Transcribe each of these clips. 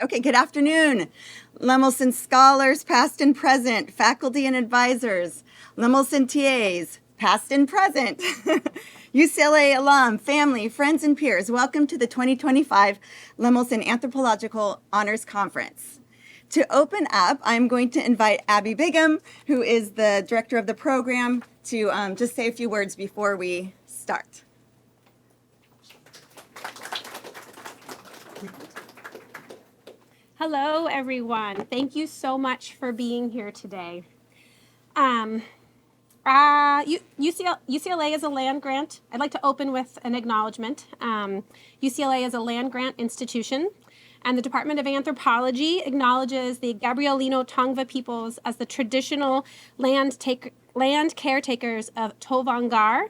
Okay, good afternoon. Lemelson scholars, past and present, faculty and advisors, Lemelson TAs, past and present, UCLA alum, family, friends, and peers. Welcome to the 2025 Lemelson Anthropological Honors Conference. To open up, I'm going to invite Abby Bigham, who is the director of the program, to just say a few words before we start. Hello, everyone. Thank you so much for being here today. UCLA is a land grant. I'd like to open with an acknowledgement. UCLA is a land grant institution, and the Department of Anthropology acknowledges the Gabrielino Tongva peoples as the traditional land caretakers of Tovangar.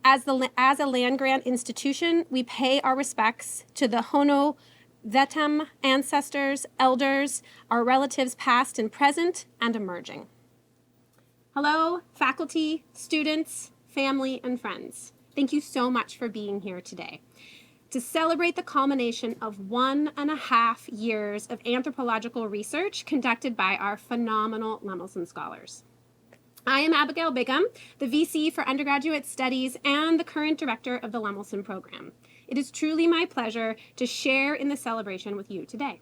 As a land grant institution, we pay our respects to the Hono Vetem ancestors, elders, our relatives past and present, and emerging. Hello, faculty, students, family, and friends. Thank you so much for being here today to celebrate the culmination of 1.5 years of anthropological research conducted by our phenomenal Lemelson scholars. I am Abigail Bigham, the VC for Undergraduate Studies and the current director of the Lemelson program. It is truly my pleasure to share in the celebration with you today.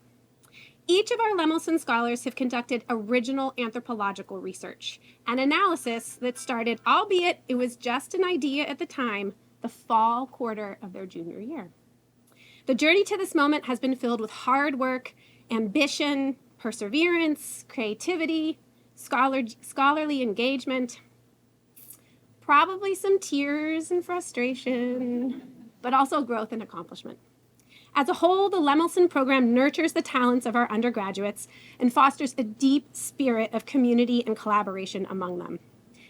Each of our Lemelson scholars have conducted original anthropological research, an analysis that started, albeit it was just an idea at the time, the fall quarter of their junior year. The journey to this moment has been filled with hard work, ambition, perseverance, creativity, scholarly engagement, probably some tears and frustration, but also growth and accomplishment. As a whole, the Lemelson program nurtures the talents of our undergraduates and fosters a deep spirit of community and collaboration among them.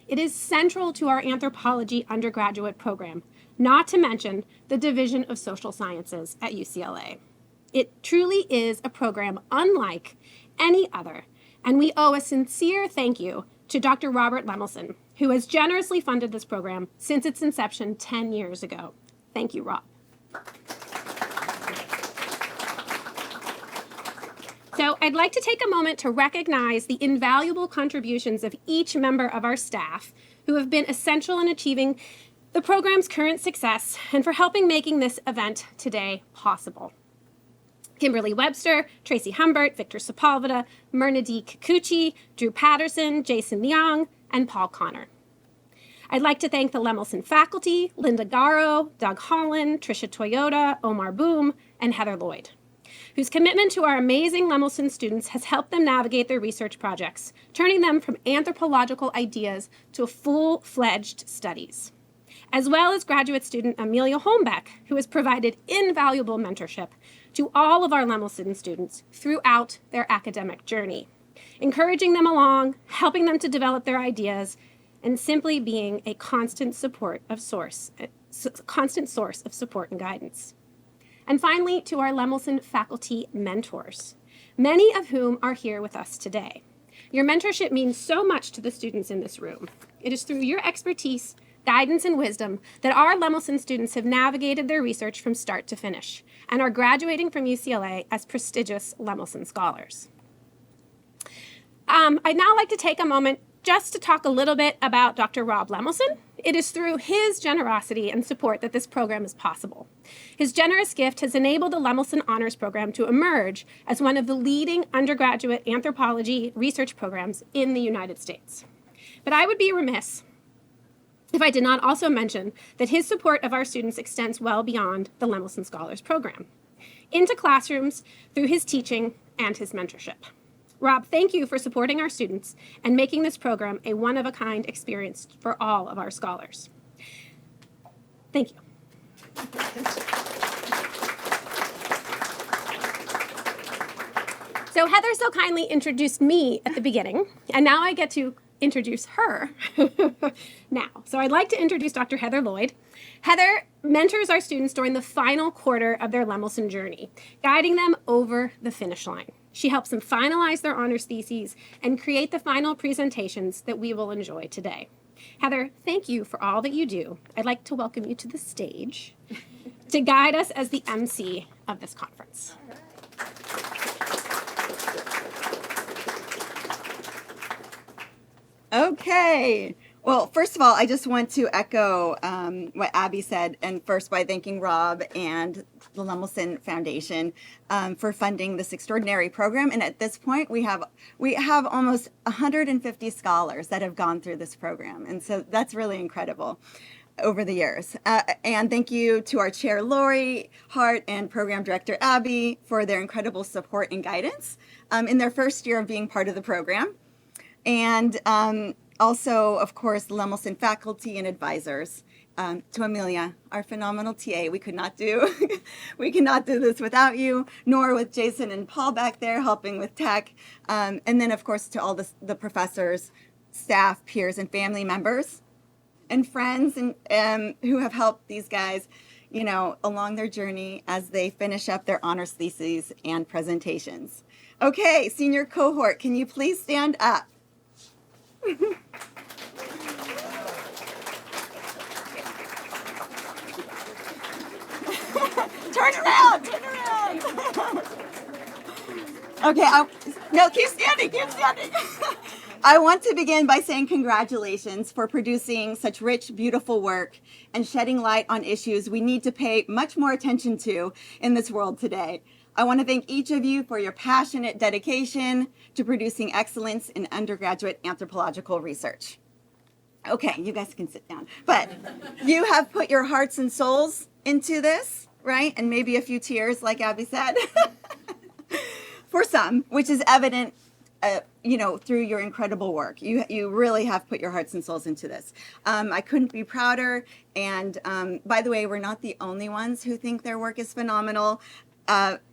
It is central to our anthropology undergraduate program, not to mention the Division of Social Sciences at UCLA. It truly is a program unlike any other, and we owe a sincere thank you to Dr. Robert Lemelson, who has generously funded this program since its inception 10 years ago. Thank you, Rob. So I'd like to take a moment to recognize the invaluable contributions of each member of our staff who have been essential in achieving the program's current success and for helping making this event today possible. Kimberly Webster, Tracy Humbert, Victor Sepulveda, Myrna D. Kikuchi, Drew Patterson, Jason Leong, and Paul Connor. I'd like to thank the Lemelson faculty, Linda Garo, Doug Holland, Tricia Toyota, Omar Boom, and Heather Lloyd, whose commitment to our amazing Lemelson students has helped them navigate their research projects, turning them from anthropological ideas to full-fledged studies, as well as graduate student Amelia Holmbeck, who has provided invaluable mentorship to all of our Lemelson students throughout their academic journey, encouraging them along, helping them to develop their ideas, and simply being a constant source of support and guidance. And finally, to our Lemelson faculty mentors, many of whom are here with us today. Your mentorship means so much to the students in this room. It is through your expertise, guidance, and wisdom that our Lemelson students have navigated their research from start to finish and are graduating from UCLA as prestigious Lemelson scholars. I'd now like to take a moment just to talk a little bit about Dr. Rob Lemelson. It is through his generosity and support that this program is possible. His generous gift has enabled the Lemelson Honors Program to emerge as one of the leading undergraduate anthropology research programs in the United States. But I would be remiss if I did not also mention that his support of our students extends well beyond the Lemelson Scholars Program, into classrooms through his teaching and his mentorship. Rob, thank you for supporting our students and making this program a one-of-a-kind experience for all of our scholars. Thank you. So Heather so kindly introduced me at the beginning, and now I get to introduce her now. So I'd like to introduce Dr. Heather Lloyd. Heather mentors our students during the final quarter of their Lemelson journey, guiding them over the finish line. She helps them finalize their honors theses and create the final presentations that we will enjoy today. Heather, thank you for all that you do. I'd like to welcome you to the stage to guide us as the MC of this conference. All right. Okay. Well, first of all, I just want to echo what Abby said, and first by thanking Rob and the Lemelson Foundation for funding this extraordinary program. And at this point, we have almost 150 scholars that have gone through this program, and so that's really incredible over the years. And thank you to our chair, Lori Hart, and program director, Abby, for their incredible support and guidance in their first year of being part of the program. And also, of course, Lemelson faculty and advisors. To Amelia, our phenomenal TA, we cannot do this without you, nor with Jason and Paul back there helping with tech. And then, of course, to all the professors, staff, peers, and family members, and friends, and who have helped these guys, along their journey as they finish up their honors theses and presentations. Okay, senior cohort, can you please stand up? Turn around. Okay, no, keep standing. I want to begin by saying congratulations for producing such rich, beautiful work and shedding light on issues we need to pay much more attention to in this world today. I want to thank each of you for your passionate dedication to producing excellence in undergraduate anthropological research. Okay, you guys can sit down. But you have put your hearts and souls into this, right? And maybe a few tears, like Abby said, for some, which is evident, through your incredible work. You really have put your hearts and souls into this. I couldn't be prouder. And by the way, we're not the only ones who think their work is phenomenal.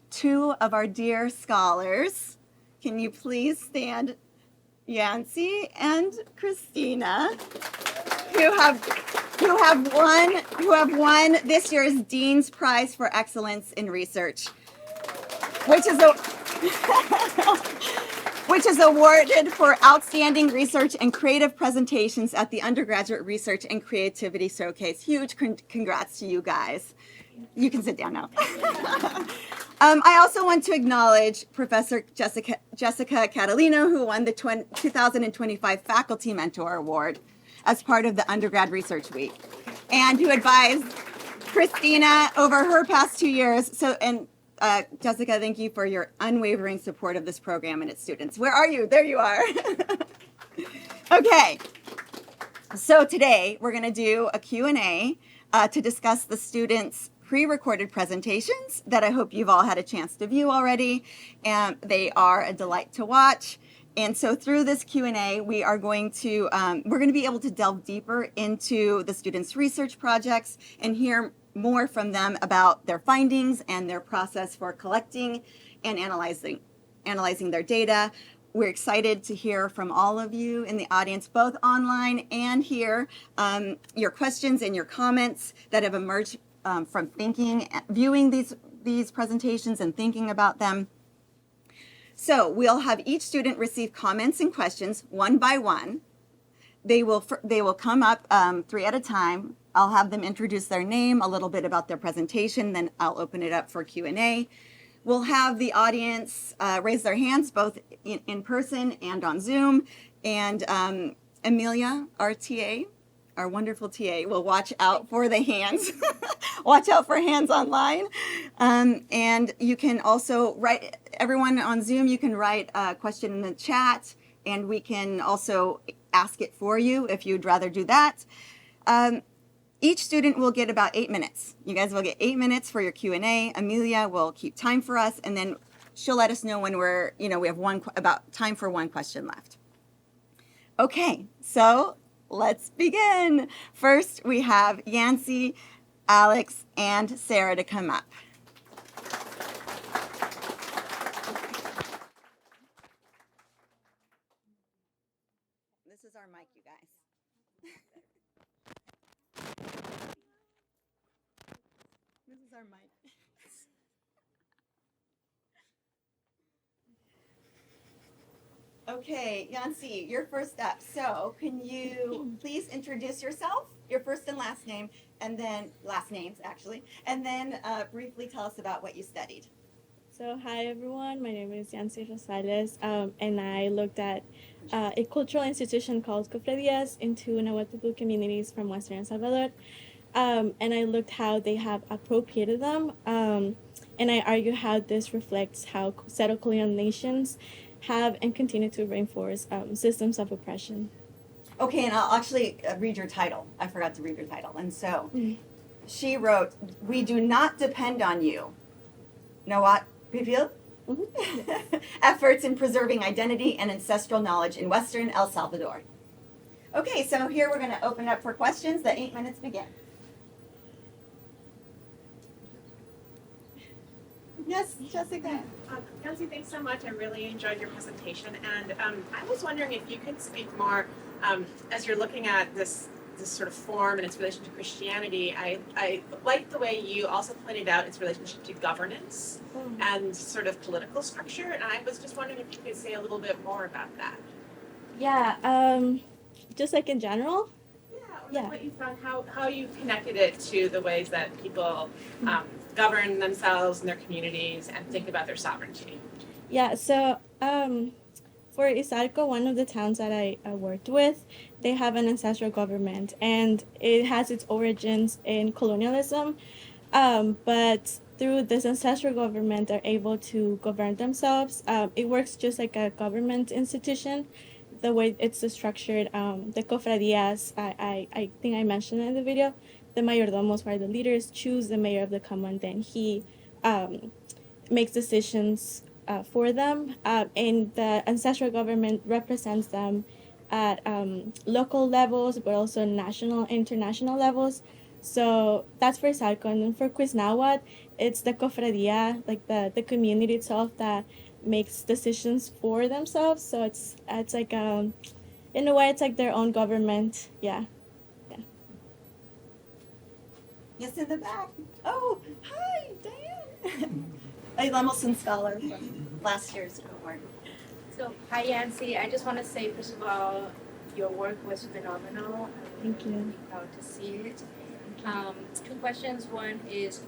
Two of our dear scholars, can you please stand? Yancy and Christina, who have won this year's Dean's Prize for Excellence in Research, which is awarded for outstanding research and creative presentations at the Undergraduate Research and Creativity Showcase. Huge congrats to you guys. You can sit down now. I also want to acknowledge Professor Jessica Catalino, who won the 2025 Faculty Mentor Award as part of the Undergrad Research Week, and who advised Christina over her past 2 years. Jessica, thank you for your unwavering support of this program and its students. Where are you? There you are. Okay. So today we're going to do a Q&A to discuss the students' pre-recorded presentations that I hope you've all had a chance to view already, and they are a delight to watch. And so through this Q&A, we're going to be able to delve deeper into the students' research projects and hear more from them about their findings and their process for collecting and analyzing their data. We're excited to hear from all of you in the audience, both online and here, your questions and your comments that have emerged from viewing these presentations and thinking about them. So we'll have each student receive comments and questions one by one. They will come up 3 at a time. I'll have them introduce their name, a little bit about their presentation, then I'll open it up for Q&A. We'll have the audience raise their hands both in person and on Zoom. And Amelia, our TA, our wonderful TA, will watch out for the hands. Watch out for hands online. And you can also write, everyone on Zoom, you can write a question in the chat, and we can also ask it for you if you'd rather do that. Each student will get about 8 minutes. You guys will get 8 minutes for your Q&A. Amelia will keep time for us, and then she'll let us know when we have about time for one question left. Okay, so let's begin. First, we have Yancy, Alex, and Sarah to come up. This is our mic, you guys. This is our mic. Okay, Yancy, you're first up. So can you please introduce yourself, your first and last name, and then last names actually, and then briefly tell us about what you studied. So, hi everyone, my name is Yancy Rosales, and I looked at a cultural institution called Cofradías into Nahuatl communities from Western El Salvador. And I looked how they have appropriated them, and I argue how this reflects how settled colonial nations have and continue to reinforce systems of oppression. Okay, and I'll actually read your title. I forgot to read your title. And so Mm. she wrote, "We do not depend on you." Know what, Pipil? Mhm. Efforts in preserving identity and ancestral knowledge in Western El Salvador. Okay, so here we're going to open it up for questions. The 8 minutes begin. Yes, Jessica. Nancy, thanks so much. I really enjoyed your presentation, and I was wondering if you could speak more as you're looking at this sort of form and its relation to Christianity. I like the way you also pointed out its relationship to governance and sort of political structure, and I was just wondering if you could say a little bit more about that. Yeah, just like in general. Yeah, or Yeah. like what you found, how you connected it to the ways that people govern themselves and their communities and think about their sovereignty. Yeah, so for Izalco, one of the towns that I worked with, they have an ancestral government and it has its origins in colonialism. But through this ancestral government, they're able to govern themselves. It works just like a government institution. The way it's structured, the cofradías, I think I mentioned in the video, the mayordomos, where the leaders choose the mayor of the commune, then he makes decisions for them, and the ancestral government represents them at local levels, but also national, international levels. So that's for Salco. And then for Quisnahuat, it's the cofradia, like the community itself that makes decisions for themselves. So it's like in a way it's like their own government. Yeah. Yes, in the back. Oh, hi, Diane. A Lemelson scholar from last year's cohort. So, hi Yancy. I just want to say, first of all, your work was phenomenal. Thank you. I'm really proud to see it. Two questions. One is,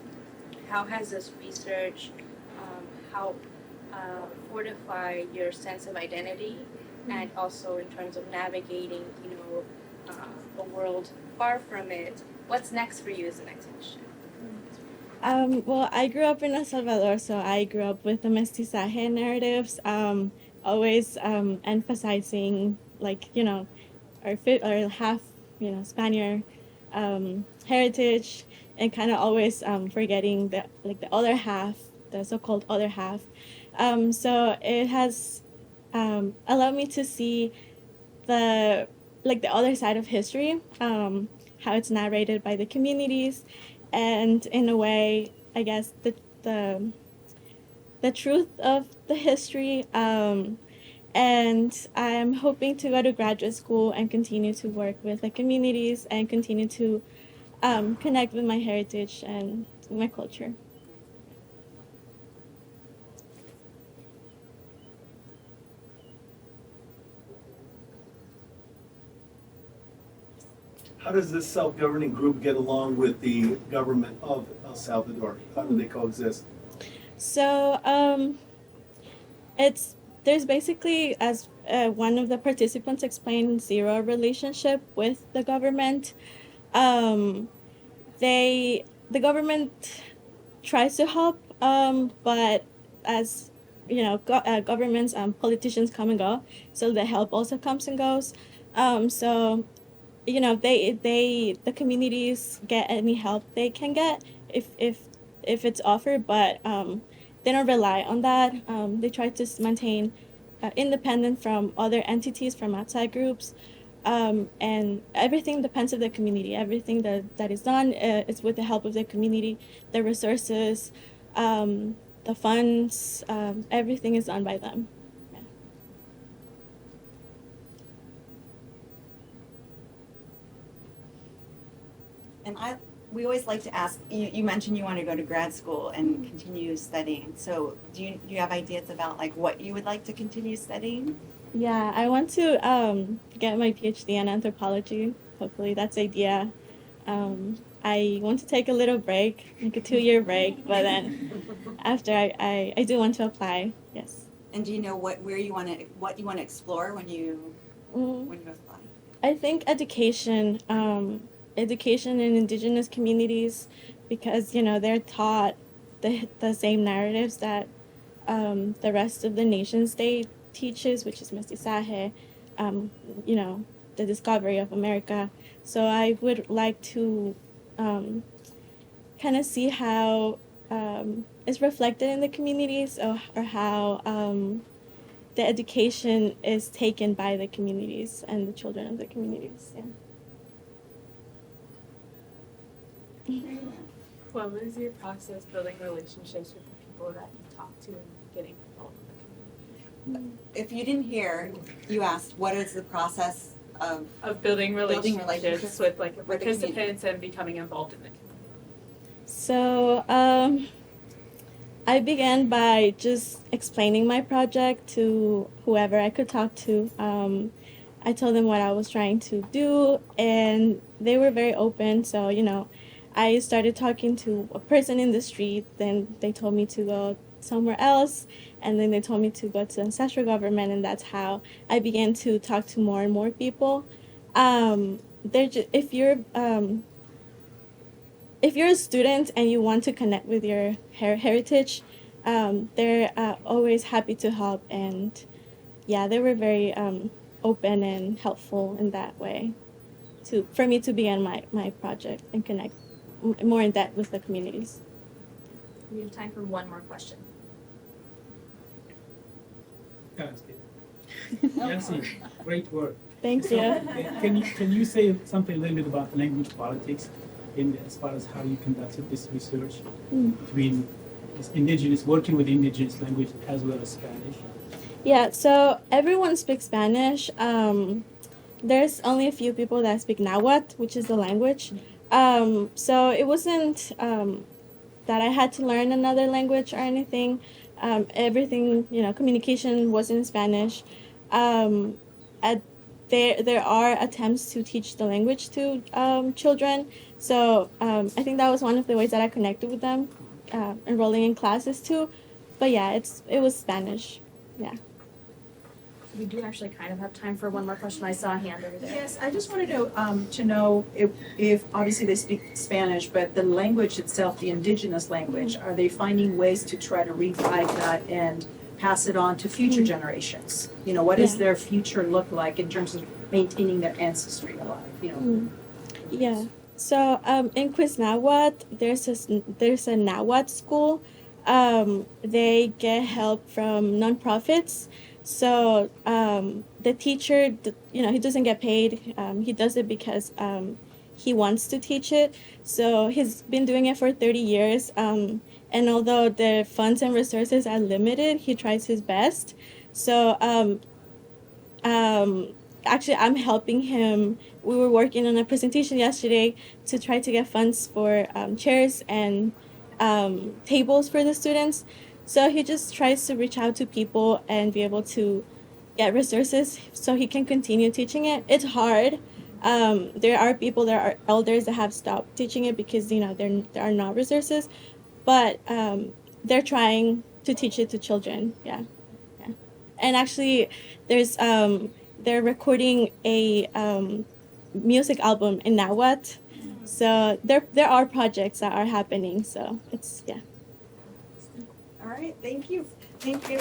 how has this research helped fortify your sense of identity, and also in terms of navigating, a world far from it? What's next for you as the next mission? Well, I grew up in El Salvador, so I grew up with the mestizaje narratives, always emphasizing, like, our half, Spaniard heritage, and kind of always forgetting the other half, the so-called other half. So it has allowed me to see the other side of history, how it's narrated by the communities, and in a way, I guess the the truth of the history. And I'm hoping to go to graduate school and continue to work with the communities and continue to connect with my heritage and my culture. How does this self-governing group get along with the government of El Salvador? How do they coexist? So there's basically, as one of the participants explained, zero relationship with the government. Um, the government tries to help, but as governments and politicians come and go, so the help also comes and goes. So the communities get any help they can get if it's offered, but they don't rely on that. They try to maintain independent from other entities, from outside groups, and everything depends on the community. Everything that is done is with the help of the community, the resources, the funds, everything is done by them. And we always like to ask, you mentioned you want to go to grad school and continue studying. So do you have ideas about like what you would like to continue studying? Yeah, I want to get my PhD in anthropology. Hopefully that's the idea. I want to take a little break, like a 2-year break, but then after I do want to apply. Yes. And do you know what you want to explore when you apply? I think education, education in indigenous communities, because they're taught the same narratives that the rest of the nation state teaches, which is mestizaje, you know, the discovery of America. So I would like to kind of see how it's reflected in the communities, or how the education is taken by the communities and the children of the communities. Yeah. What was your process building relationships with the people that you talked to and getting involved in the community? If you didn't hear, you asked what is the process of Building relationships relationships with like with the community. participants and becoming involved in the community. So I began by just explaining my project to whoever I could talk to. I told them what I was trying to do, and they were very open. So, I started talking to a person in the street, then they told me to go somewhere else, and then they told me to go to ancestral government, and that's how I began to talk to more and more people. If you're a student and you want to connect with your heritage, they're always happy to help, and yeah, they were very open and helpful in that way for me to begin my project and connect more in depth with the communities. We have time for one more question. Nancy, great work. Thank you. Can you say something a little bit about language politics as far as how you conducted this research between working with indigenous language as well as Spanish? Yeah, so everyone speaks Spanish. There's only a few people that speak Nahuatl, which is the language. So it wasn't that I had to learn another language or anything. Everything, communication was in Spanish. There are attempts to teach the language to children. So I think that was one of the ways that I connected with them, enrolling in classes too. But yeah, it was Spanish. Yeah. We do actually kind of have time for one more question. I saw a hand over there. Yes, I just wanted to know if obviously they speak Spanish, but the language itself, the indigenous language, are they finding ways to try to revive that and pass it on to future generations? What does their future look like in terms of maintaining their ancestry alive? Yeah. So in Quisnahuat, there's a Nahuatl school. They get help from nonprofits. So the teacher, he doesn't get paid. He does it because he wants to teach it. So he's been doing it for 30 years. And although the funds and resources are limited, he tries his best. So actually, I'm helping him. We were working on a presentation yesterday to try to get funds for chairs and tables for the students. So he just tries to reach out to people and be able to get resources so he can continue teaching it. It's hard. There are elders that have stopped teaching it because there are not resources, but they're trying to teach it to children. Yeah. And actually, they're recording a music album in Nahuatl. So there are projects that are happening. So it's All right, thank you. Thank you.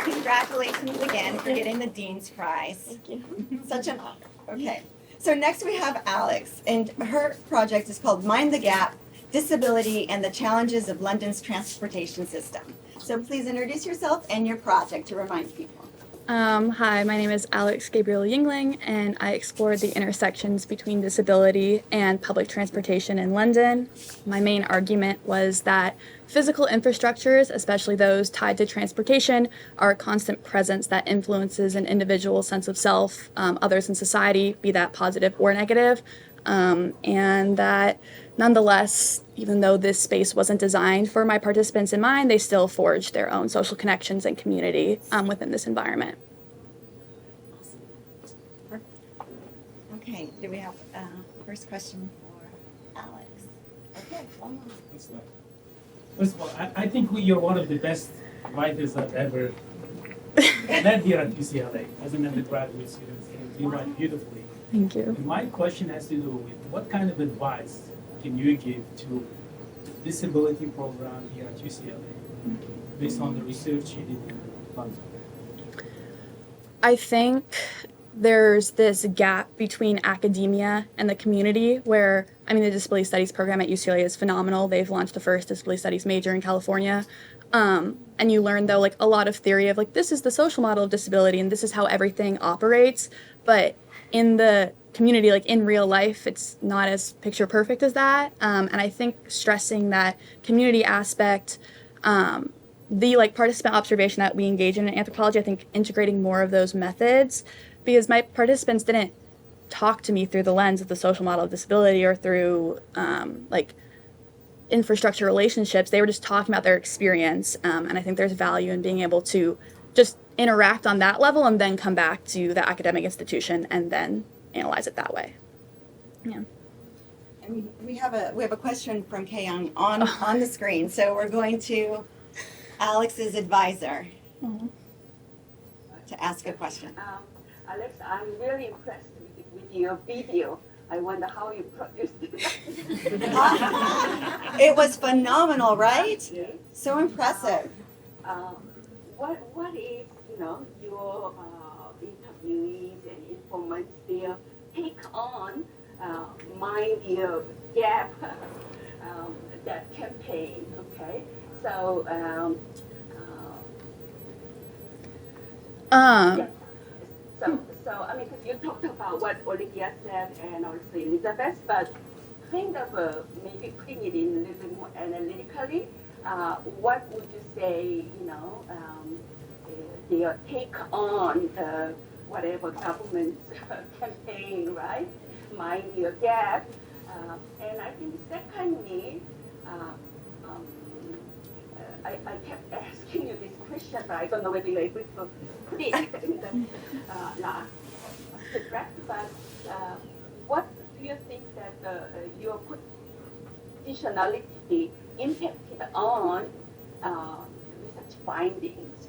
Congratulations again for getting the Dean's Prize. Thank you. Such an honor. Okay. So next we have Alex, and her project is called Mind the Gap, Disability and the Challenges of London's Transportation System. So please introduce yourself and your project to remind people. Hi, my name is Alex Gabriel Yingling, and I explored the intersections between disability and public transportation in London. My main argument was that physical infrastructures, especially those tied to transportation, are a constant presence that influences an individual's sense of self, others in society, be that positive or negative, and that nonetheless, even though this space wasn't designed for my participants in mind, they still forged their own social connections and community within this environment. Okay, do we have first question for Alex? What's that? First of all, I think you're one of the best writers I've ever met here at UCLA as an undergraduate student. You write beautifully. Thank you. And my question has to do with what kind of advice can you give to the disability program here at UCLA based on the research you did in London? I think there's this gap between academia and the community where, I mean, the disability studies program at UCLA is phenomenal. They've launched the first disability studies major in California. And you learn, though, like a lot of theory of like, this is the social model of disability and this is how everything operates. But in the community, like in real life, it's not as picture perfect as that. And I think stressing that community aspect, the like participant observation that we engage in anthropology, I think integrating more of those methods, because my participants didn't talk to me through the lens of the social model of disability or through like infrastructure relationships. They were just talking about their experience, and I think there's value in being able to just interact on that level and then come back to the academic institution and then analyze it that way. Yeah. And we have a question from Kayoung on the screen, so we're going to Alex's advisor to ask a question. Alex, I'm really impressed with your video. I wonder how you produced it. It was phenomenal, right? Yes. So impressive. What is, your interviewees and informants their take on Mind Your Gap, that campaign, okay? So, yeah. So I mean, because you talked about what Olivia said and also Elizabeth, but kind of maybe putting it in a little bit more analytically, what would you say, their take on whatever government campaign, right? Mind Your Gap. And I think secondly, I kept asking you this question, but I don't know whether you're able to put it in the last draft. But what do you think that your positionality impacted on research findings?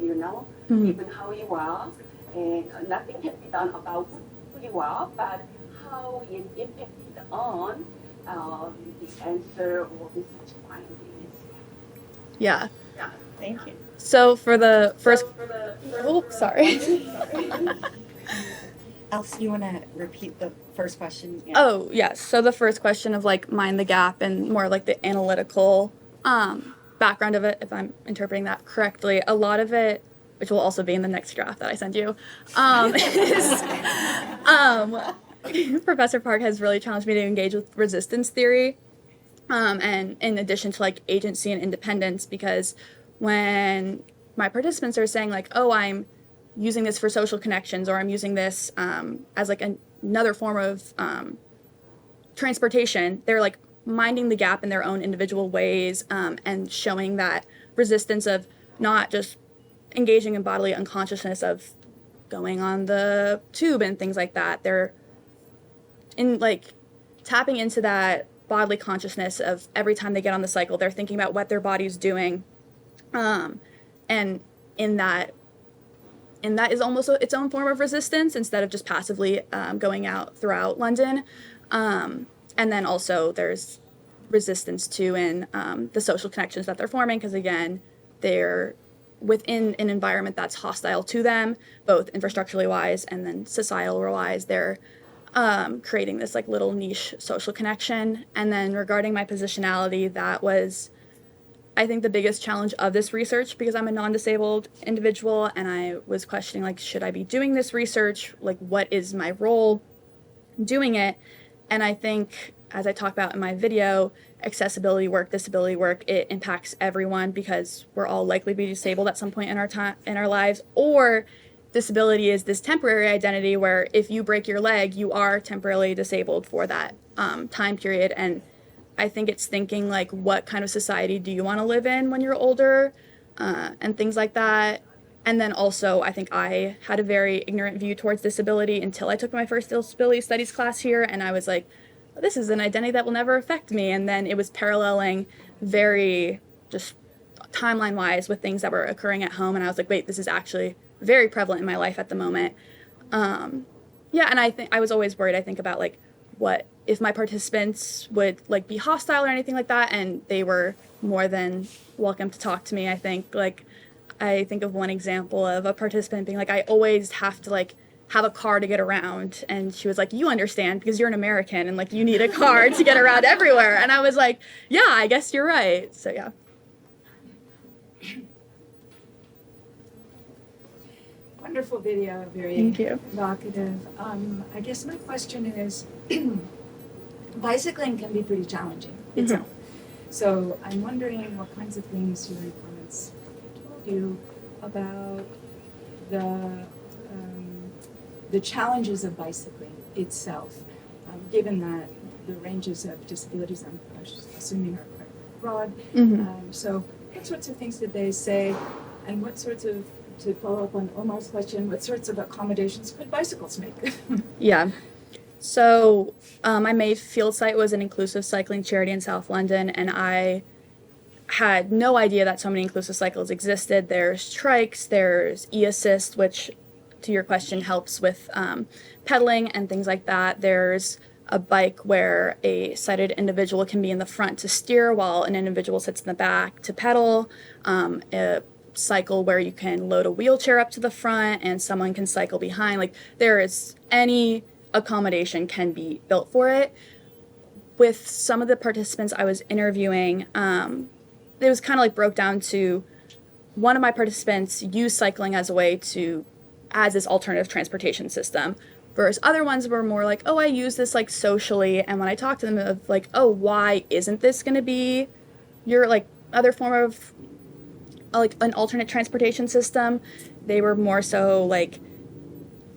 Even how you are, and nothing can be done about who you are, but how it impacted on the answer or research findings. Yeah. Thank you. So for the first, sorry. Else, you want to repeat the first question? Yeah. Oh, yes. So the first question of like mind the gap and more like the analytical background of it, if I'm interpreting that correctly, a lot of it, which will also be in the next draft that I send you, is Professor Park has really challenged me to engage with resistance theory, and in addition to like agency and independence, because when my participants are saying like, oh, I'm using this for social connections, or I'm using this as like another form of transportation, they're like minding the gap in their own individual ways, and showing that resistance of not just engaging in bodily unconsciousness of going on the tube and things like that. They're in like tapping into that bodily consciousness of every time they get on the cycle, they're thinking about what their body's doing. And in that is almost its own form of resistance instead of just passively going out throughout London. And then also there's resistance to in the social connections that they're forming, because again, they're within an environment that's hostile to them, both infrastructurally wise and then societal wise. They're creating this like little niche social connection. And then regarding my positionality, that was, I think, the biggest challenge of this research, because I'm a non-disabled individual and I was questioning like, should I be doing this research? Like, what is my role doing it? And I think, as I talk about in my video, accessibility work, disability work, it impacts everyone because we're all likely to be disabled at some point in our lives, or disability is this temporary identity where if you break your leg, you are temporarily disabled for that time period. And I think it's thinking like, what kind of society do you want to live in when you're older, and things like that. And then also, I think I had a very ignorant view towards disability until I took my first disability studies class here, and I was like, this is an identity that will never affect me. And then it was paralleling very just timeline wise with things that were occurring at home. And I was like, wait, this is actually very prevalent in my life at the moment. Yeah, and I was always worried, I think, about like what if my participants would like be hostile or anything like that, and they were more than welcome to talk to me. I think of one example of a participant being like, I always have to like have a car to get around, and she was like, you understand because you're an American and like you need a car to get around everywhere. And I was like, yeah, I guess you're right. So yeah. Wonderful video, very Thank you. evocative. I guess my question is, bicycling can be pretty challenging itself. So I'm wondering what kinds of things your opponents told you about the challenges of bicycling itself, given that the ranges of disabilities I'm assuming are quite broad. So what sorts of things did they say, and what sorts of, to follow up on Omar's question, what sorts of accommodations could bicycles make? Yeah. So my main field site was an inclusive cycling charity in South London, and I had no idea that so many inclusive cycles existed. There's trikes, there's e-assist, which, to your question, helps with pedaling and things like that. There's a bike where a sighted individual can be in the front to steer while an individual sits in the back to pedal. A cycle where you can load a wheelchair up to the front and someone can cycle behind. Like, there is any accommodation can be built for it. With some of the participants I was interviewing, it was kind of like broke down to one of my participants used cycling as a way as this alternative transportation system, whereas other ones were more like, oh, I use this like socially. And when I talked to them of like, oh, why isn't this going to be your like other form of like an alternate transportation system, they were more so like,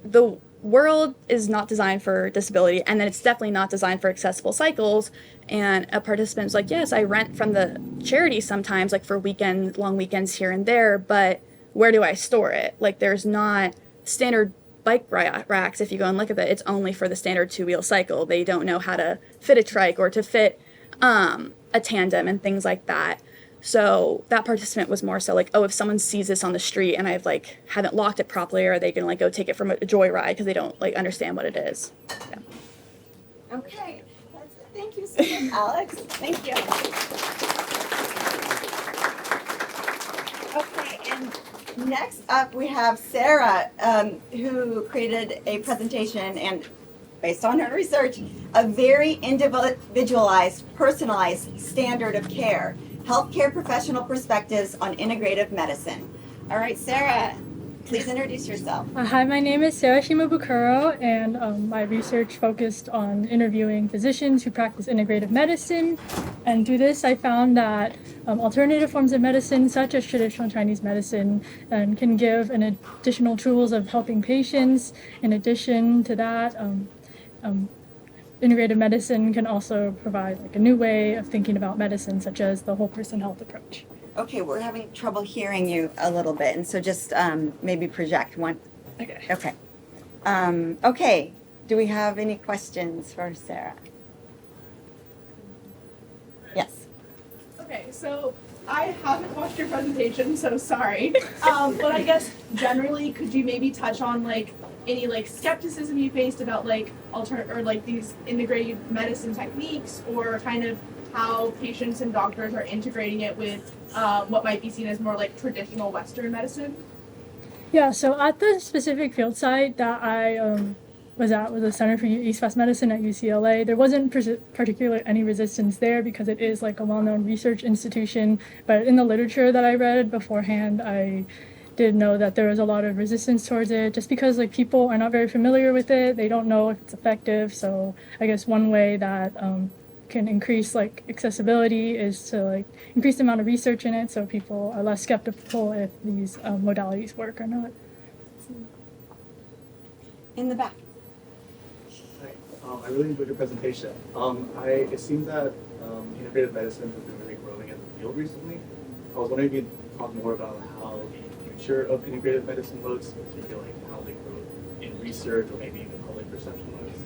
the world is not designed for disability, and then it's definitely not designed for accessible cycles. And a participant's like, yes, I rent from the charity sometimes, like for long weekends here and there, but where do I store it? Like, there's not standard bike racks. If you go and look at it, it's only for the standard two-wheel cycle. They don't know how to fit a trike or to fit a tandem and things like that. So that participant was more so like, oh, if someone sees this on the street and I've like haven't locked it properly, are they gonna like go take it from a joyride because they don't like understand what it is? Yeah. Okay. Thank you so much, Alex. Thank you. Okay, and next up we have Sarah, who created a presentation and, based on her research, a very individualized, personalized standard of care. Healthcare professional perspectives on integrative medicine. All right, Sarah, please introduce yourself. Hi, my name is Sarah Shimabukuro, and my research focused on interviewing physicians who practice integrative medicine. And through this, I found that alternative forms of medicine, such as traditional Chinese medicine, can give an additional tools of helping patients. In addition to that, integrative medicine can also provide like a new way of thinking about medicine, such as the whole person health approach. Okay, we're having trouble hearing you a little bit, and so just maybe project one. Okay. Okay. Okay, do we have any questions for Sarah? Yes. Okay, so I haven't watched your presentation, so sorry. But I guess generally, could you maybe touch on like any like skepticism you faced about like these integrated medicine techniques, or kind of how patients and doctors are integrating it with what might be seen as more like traditional Western medicine? Yeah, so at the specific field site that I was at, was the Center for East-West Medicine at UCLA, there wasn't particularly any resistance there because it is like a well-known research institution. But in the literature that I read beforehand, I did know that there was a lot of resistance towards it, just because like people are not very familiar with it. They don't know if it's effective. So I guess one way that can increase like accessibility is to like increase the amount of research in it, so people are less skeptical if these modalities work or not. In the back. Hi. I really enjoyed your presentation. It seems that integrative medicine has been really growing in the field recently. I was wondering if you'd talk more about how the future of integrative medicine looks, particularly how they grow in research or maybe even public perception looks.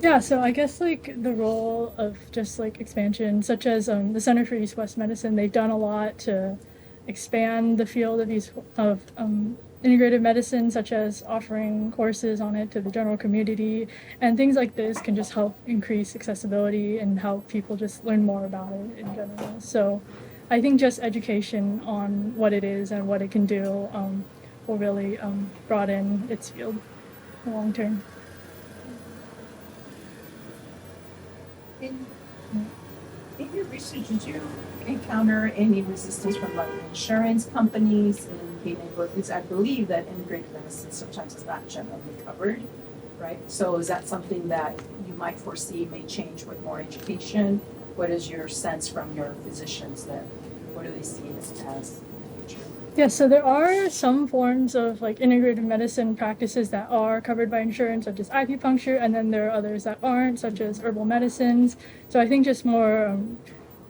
Yeah, so I guess like the role of just like expansion, such as the Center for East-West Medicine, they've done a lot to expand the field of integrative medicine, such as offering courses on it to the general community, and things like this can just help increase accessibility and help people just learn more about it in general. So, I think just education on what it is and what it can do will really broaden its field long term. In your research, did you encounter any resistance from like insurance companies in being able, because I believe that integrated medicine sometimes is not generally covered, right? So is that something that you might foresee may change with more education? What is your sense from your physicians that, what do they see as in the future? Yeah, so there are some forms of like integrative medicine practices that are covered by insurance, such as acupuncture, and then there are others that aren't, such as herbal medicines. So I think just more,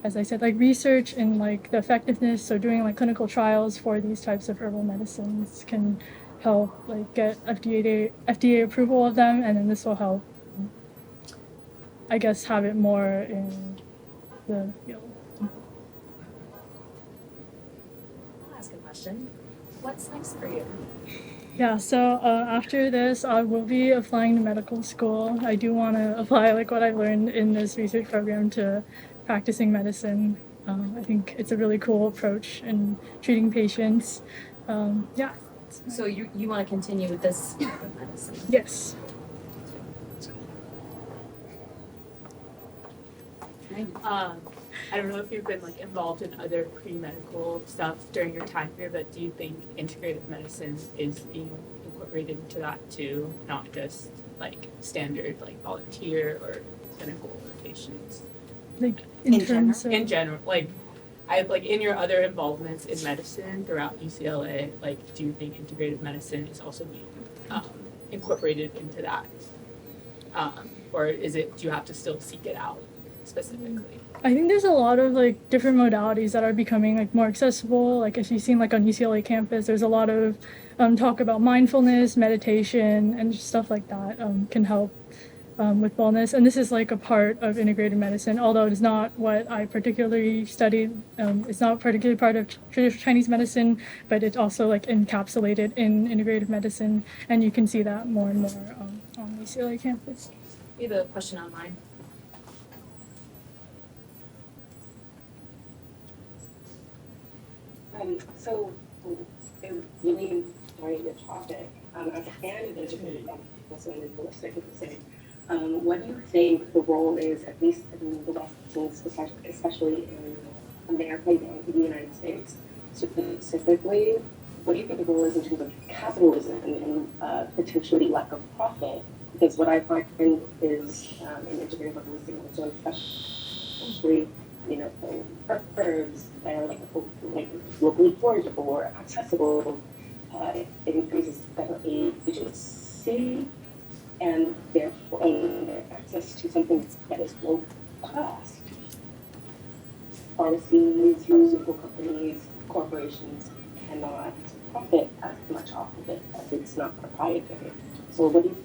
as I said, like research in like the effectiveness, so doing like clinical trials for these types of herbal medicines can help like get FDA approval of them, and then this will help, I guess, have it more in the field. I'll ask a question. What's next for you? Yeah, so after this, I will be applying to medical school. I do want to apply like what I've learned in this research program to practicing medicine. I think it's a really cool approach in treating patients. Yeah. So you want to continue with this type of medicine? Yes. I don't know if you've been like involved in other pre-medical stuff during your time here, but do you think integrative medicine is being incorporated into that too, not just like standard like volunteer or clinical rotations? Like in terms of In general, like I like in your other involvements in medicine throughout UCLA, like do you think integrative medicine is also being incorporated into that, or is it? Do you have to still seek it out specifically? I think there's a lot of like different modalities that are becoming like more accessible. Like as you've seen like on UCLA campus, there's a lot of talk about mindfulness, meditation, and just stuff like that can help with wellness. And this is like a part of integrated medicine, although it is not what I particularly studied. It's not particularly part of traditional Chinese medicine, but it's also like encapsulated in integrative medicine, and you can see that more and more on UCLA campus. We have a question online. So, really enjoying the topic. As a candidate also in holistic medicine, what do you think the role is, at least in the West, especially in America and the United States, specifically? What do you think the role is in terms of capitalism and potentially lack of profit? Because what I find is in integrative holistic medicine, especially herbs that are like locally forageable or accessible, it increases better agency and therefore access to something that is low cost. Pharmacies, pharmaceutical companies, corporations cannot profit as much off of it as it's not proprietary. So what do you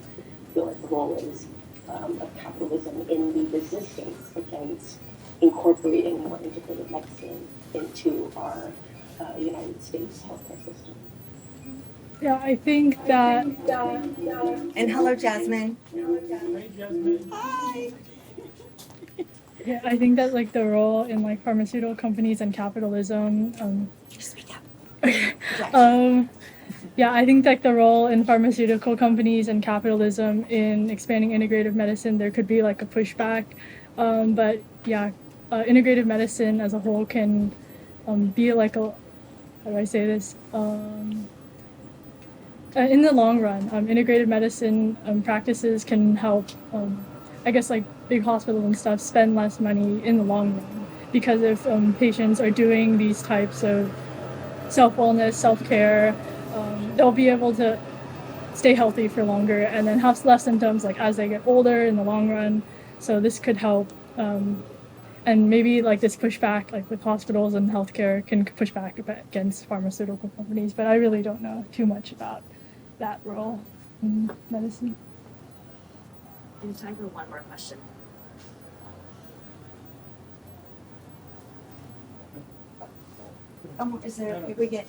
feel like the role is of capitalism in the resistance against incorporating more integrated medicine into our United States healthcare system? Yeah, I think that. And hello, Jasmine. Hey, Jasmine. Hi. Yeah, I think that like the role in like pharmaceutical companies and capitalism. Just speak up. Okay. Yeah, I think that the role in pharmaceutical companies and capitalism in expanding integrative medicine, there could be like a pushback. But yeah, integrative medicine as a whole can be like a, how do I say this? In the long run, integrative medicine practices can help, I guess, like big hospitals and stuff spend less money in the long run. Because if patients are doing these types of self-wellness, self-care, they'll be able to stay healthy for longer and then have less symptoms like as they get older in the long run. So this could help. And maybe like this pushback, like with hospitals and healthcare, can push back against pharmaceutical companies. But I really don't know too much about that role in medicine. We have time for one more question. Is there, if we get,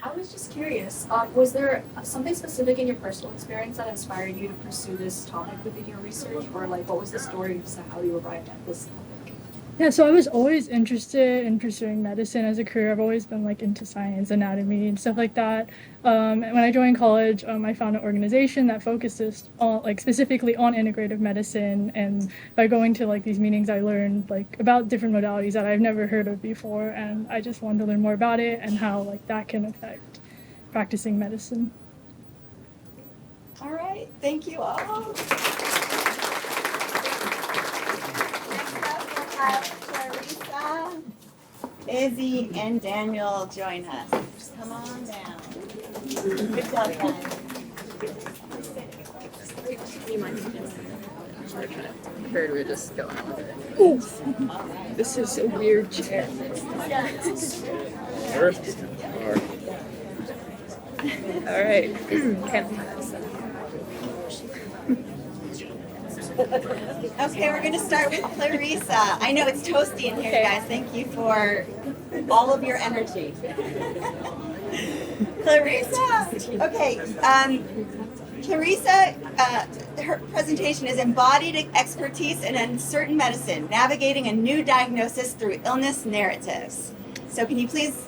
I was just curious, was there something specific in your personal experience that inspired you to pursue this topic within your research, or like what was the story as to how you arrived at this topic? Yeah, so I was always interested in pursuing medicine as a career. I've always been like into science, anatomy, and stuff like that. And when I joined college, I found an organization that focuses on like specifically on integrative medicine. And by going to like these meetings, I learned like about different modalities that I've never heard of before, and I just wanted to learn more about it and how like that can affect practicing medicine. all right, thank you all. Clarissa, Izzy, and Daniel join us. Just come on down. Good job, guys. I heard we were just going on with it. This is a weird chair. All right. Okay, we're going to start with Clarissa. I know it's toasty in here, guys. Thank you for all of your energy. Clarissa. Okay, Clarissa, her presentation is Embodied Expertise in Uncertain Medicine, Navigating a New Diagnosis Through Illness Narratives. So can you please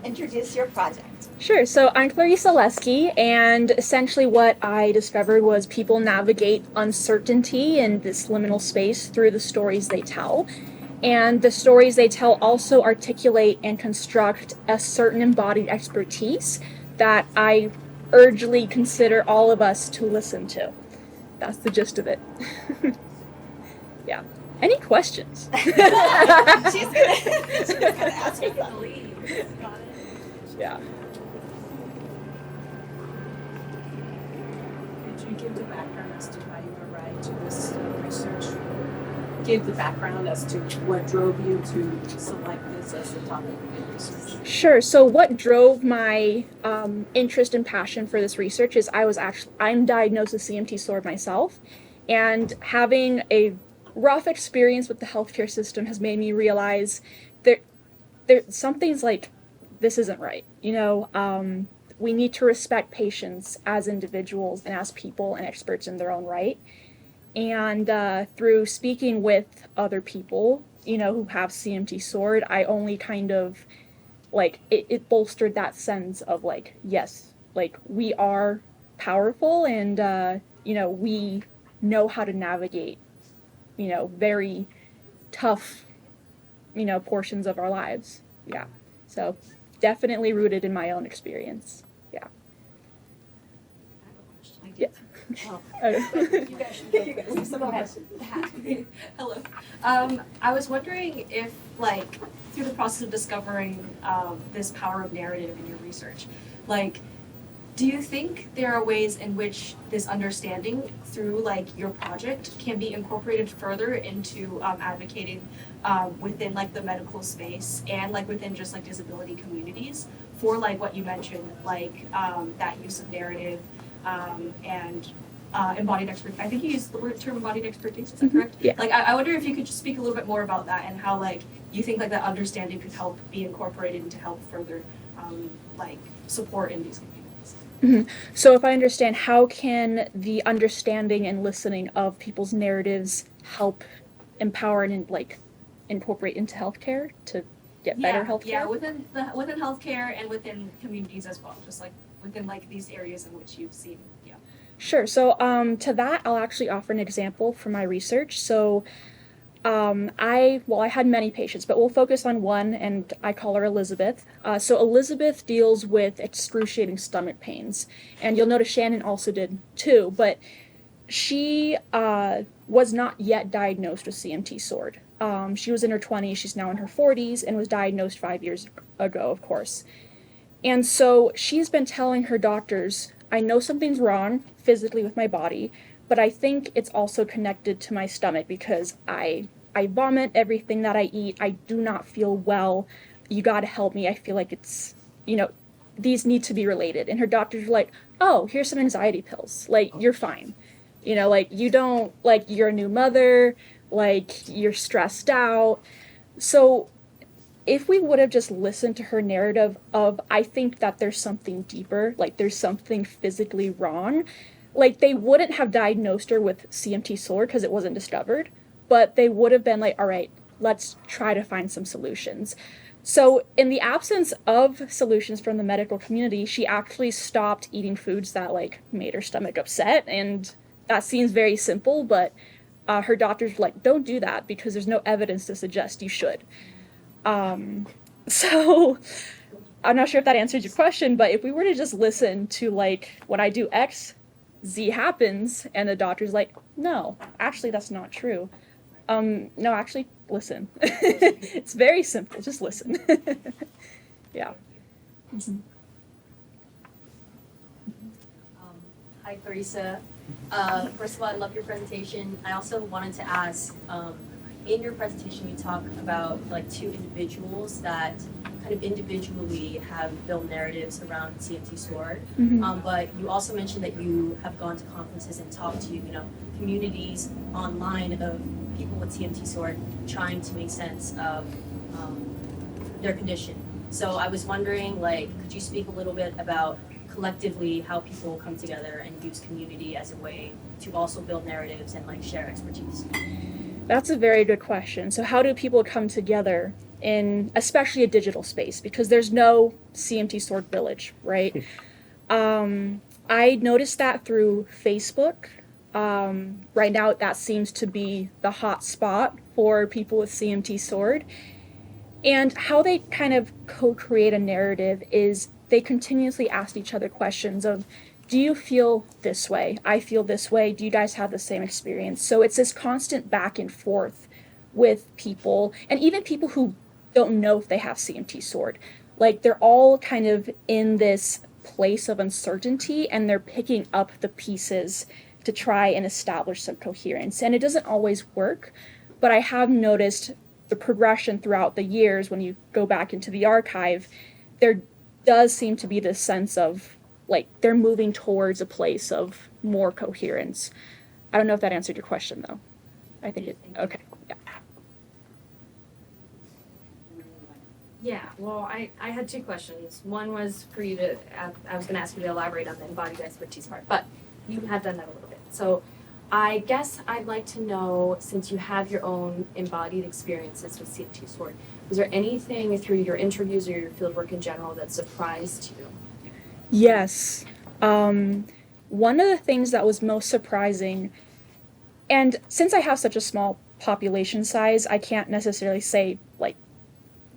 introduce your project? Sure. So I'm Clarissa Lesky, and essentially what I discovered was people navigate uncertainty in this liminal space through the stories they tell. And the stories they tell also articulate and construct a certain embodied expertise that I urgently consider all of us to listen to. That's the gist of it. Yeah. Any questions? She's gonna ask you something. Yeah. Could you give the background as to how you arrived to this research? Give the background as to what drove you to select this as the topic of your research. Sure. So what drove my interest and passion for this research is I'm diagnosed with CMT SORD myself, and having a rough experience with the healthcare system has made me realize there something's like, this isn't right. You know, we need to respect patients as individuals and as people and experts in their own right. And through speaking with other people, you know, who have CMT SORD, I only kind of like it bolstered that sense of like, yes, like we are powerful, and you know, we know how to navigate, you know, very tough, you know, portions of our lives. Yeah. So definitely rooted in my own experience. Yeah. Yeah. Oh. You guys should go first. Hello. I was wondering if, like, through the process of discovering this power of narrative in your research, like, do you think there are ways in which this understanding through, like, your project can be incorporated further into advocating within, like, the medical space and, like, within just, like, disability communities for, like, what you mentioned, like, that use of narrative and embodied expertise. I think you used the term embodied expertise, is that correct? Yeah. Like, I wonder if you could just speak a little bit more about that and how, like, you think, like, that understanding could help be incorporated and to help further, like, support in these communities. Mm-hmm. So if I understand, how can the understanding and listening of people's narratives help empower and, like, incorporate into healthcare to get better healthcare? Yeah, within healthcare and within communities as well, just like within like these areas in which you've seen. Yeah. Sure. So to that, I'll actually offer an example from my research. So I had many patients, but we'll focus on one, and I call her Elizabeth. So Elizabeth deals with excruciating stomach pains, and you'll notice Shannon also did too, but she was not yet diagnosed with CMT SORD. She was in her 20s, she's now in her 40s, and was diagnosed 5 years ago, of course. And so she's been telling her doctors, I know something's wrong physically with my body, but I think it's also connected to my stomach because I vomit everything that I eat. I do not feel well. You got to help me. I feel like it's, you know, these need to be related. And her doctors were like, oh, here's some anxiety pills. Like, you're fine. You know, like, you don't, like, you're a new mother, like, you're stressed out. So if we would have just listened to her narrative of, I think that there's something deeper, like, there's something physically wrong, like, they wouldn't have diagnosed her with CMT SORD because it wasn't discovered, but they would have been like, all right, let's try to find some solutions. So in the absence of solutions from the medical community, she actually stopped eating foods that, like, made her stomach upset, and that seems very simple, but her doctors were like, don't do that because there's no evidence to suggest you should. So I'm not sure if that answers your question, but if we were to just listen to, like, when I do X, Z happens, and the doctor's like, no, actually that's not true. No, actually, listen. It's very simple, just listen. Yeah. Mm-hmm. Hi, Clarissa. First of all, I love your presentation. I also wanted to ask, in your presentation, you talk about like two individuals that kind of individually have built narratives around CMT SORD. Mm-hmm. But you also mentioned that you have gone to conferences and talked to, communities online of people with CMT SORD trying to make sense of their condition. So I was wondering, like, could you speak a little bit about collectively how people come together and use community as a way to also build narratives and like share expertise? That's a very good question. So how do people come together in especially a digital space? Because there's no CMT SORD village, right? I noticed that through Facebook. Right now that seems to be the hot spot for people with CMT SORD. And how they kind of co-create a narrative is they continuously ask each other questions of, do you feel this way? I feel this way. Do you guys have the same experience? So it's this constant back and forth with people, and even people who don't know if they have CMT SORD. Like, they're all kind of in this place of uncertainty, and they're picking up the pieces to try and establish some coherence. And it doesn't always work, but I have noticed the progression throughout the years. When you go back into the archive, there does seem to be this sense of, like, they're moving towards a place of more coherence. I don't know if that answered your question, though. I think it, okay, yeah. Yeah, well, I had two questions. One was for you to, I was gonna ask you to elaborate on the embodied expertise part, but you have done that a little bit. So I guess I'd like to know, since you have your own embodied experiences with CMT SORD, was there anything through your interviews or your fieldwork in general that surprised you? Yes. One of the things that was most surprising, and since I have such a small population size, I can't necessarily say, like,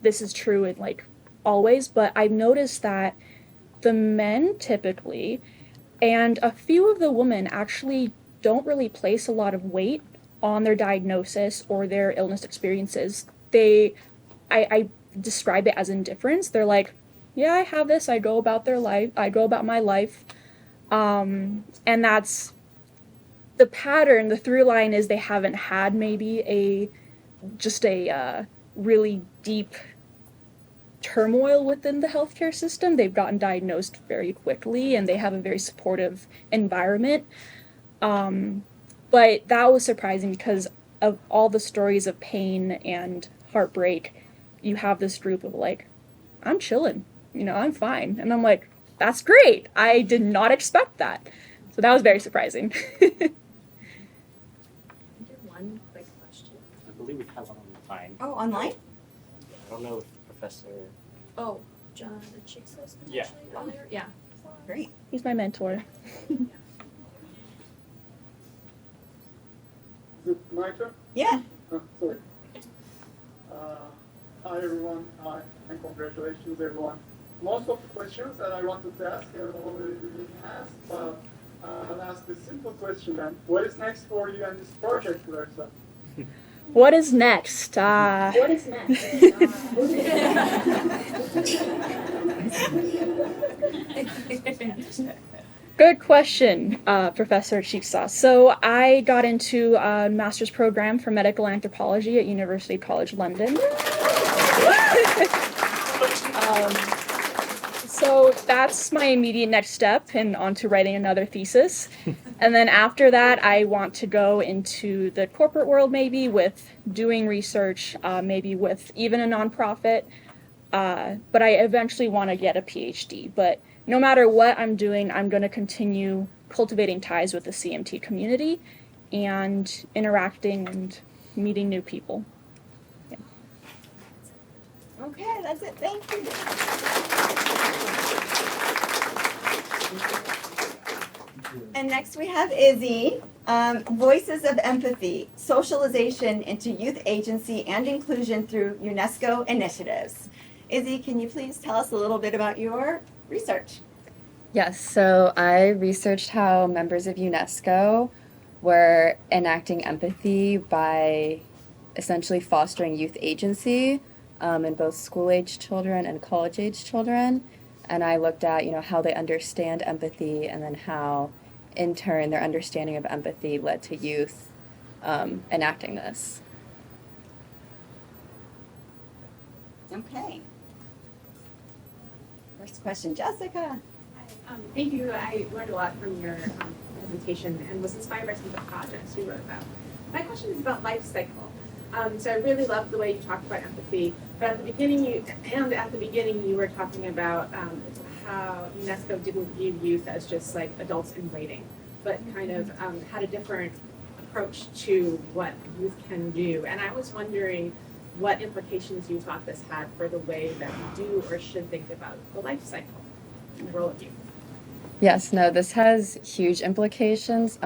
this is true in, like, always, but I've noticed that the men typically, and a few of the women actually don't really place a lot of weight on their diagnosis or their illness experiences. I describe it as indifference. They're like, yeah, I have this, I go about my life. And that's the pattern. The through line is they haven't had maybe a really deep turmoil within the healthcare system. They've gotten diagnosed very quickly and they have a very supportive environment. But that was surprising because of all the stories of pain and heartbreak. You have this group of, like, I'm chilling, I'm fine. And I'm like, that's great. I did not expect that. So that was very surprising. One quick question. I believe we have one online. Oh, online? I don't know if Professor. Oh, John Chixos potentially on there? Yeah. Great. He's my mentor. Is it my turn? Yeah. Sorry. Hi everyone, and congratulations everyone. Most of the questions that I wanted to ask have already been asked, but I'll ask the simple question then. What is next for you and this project, Clarissa? What is next? What is next? Good question, Professor Chiksa. So I got into a master's program for medical anthropology at University College London. So so that's my immediate next step and on to writing another thesis. And then after that, I want to go into the corporate world maybe with doing research, maybe with even a nonprofit. But I eventually want to get a PhD. But no matter what I'm doing, I'm going to continue cultivating ties with the CMT community and interacting and meeting new people. Yeah. Okay, that's it. Thank you. And next we have Izzy, Voices of Empathy, Socialization into Youth Agency and Inclusion through UNESCO Initiatives. Izzy, can you please tell us a little bit about your research? Yes, so I researched how members of UNESCO were enacting empathy by essentially fostering youth agency in both school-age children and college-age children. And I looked at, how they understand empathy and then how, in turn, their understanding of empathy led to youth enacting this. Okay. First question, Jessica. Thank you. I learned a lot from your presentation and was inspired by some of the projects you wrote about. My question is about life cycle. So I really loved the way you talked about empathy, but at the beginning you were talking about how UNESCO didn't view youth as just like adults in waiting, but kind of had a different approach to what youth can do. And I was wondering what implications you thought this had for the way that we do or should think about the life cycle and the role of youth. Yes, no, this has huge implications.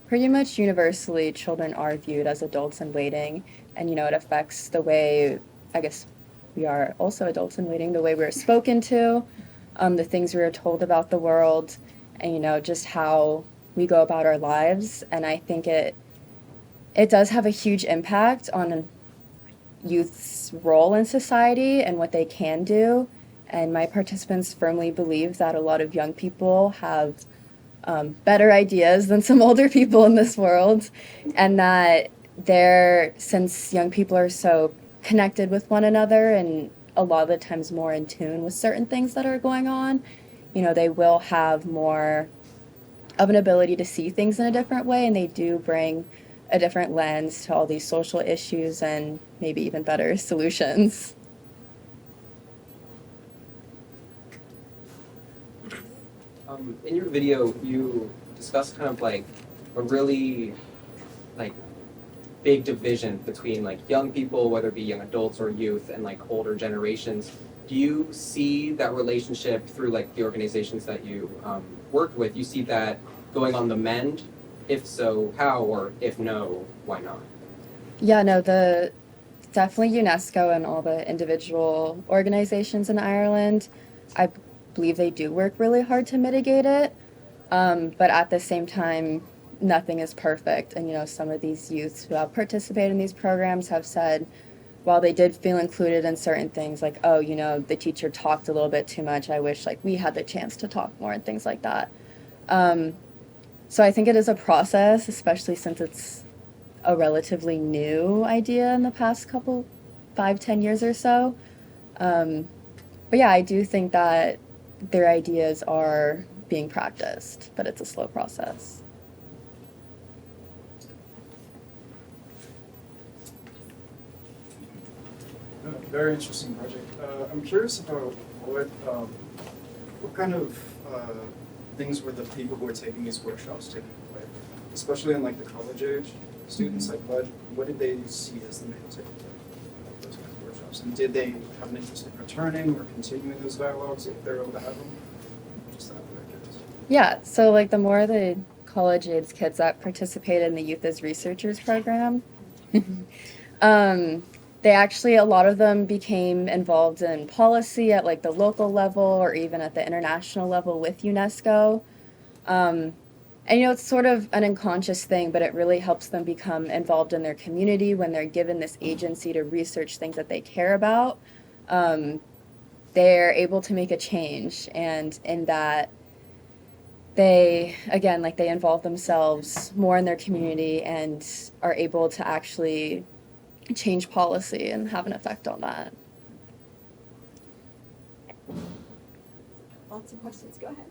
Pretty much universally, children are viewed as adults in waiting, and it affects the way, I guess, we are also adults in waiting, the way we're spoken to, the things we are told about the world, and just how we go about our lives. And I think it does have a huge impact on youth's role in society and what they can do. And my participants firmly believe that a lot of young people have better ideas than some older people in this world, and that since young people are so connected with one another and a lot of the times more in tune with certain things that are going on, they will have more of an ability to see things in a different way, and they do bring a different lens to all these social issues and maybe even better solutions. In your video, you discussed kind of like a really like big division between like young people, whether it be young adults or youth, and like older generations. Do you see that relationship through like the organizations that you worked with? You see that going on the mend? If so, how? Or if no, why not? Yeah, no, definitely UNESCO and all the individual organizations in Ireland, I believe they do work really hard to mitigate it, but at the same time, nothing is perfect. And some of these youths who have participated in these programs have said, while they did feel included in certain things, like, oh, the teacher talked a little bit too much, I wish like we had the chance to talk more and things like that. So I think it is a process, especially since it's a relatively new idea in the past 5-10 years or so. But yeah, I do think that their ideas are being practiced, but it's a slow process. Very interesting project. I'm curious about what kind of things were the people who were taking these workshops taking away, especially in like the college age students. Like what did they see as the main takeaway of those kinds of workshops, and did they have an interest in returning or continuing those dialogues if they're able to have them? Just that, very curious. Yeah, so like the more the college age kids that participated in the Youth as Researchers program, they actually, a lot of them became involved in policy at like the local level or even at the international level with UNESCO. And it's sort of an unconscious thing, but it really helps them become involved in their community when they're given this agency to research things that they care about. They're able to make a change, and in that they, again, like they involve themselves more in their community and are able to actually change policy and have an effect on that. lots of questions. Go ahead.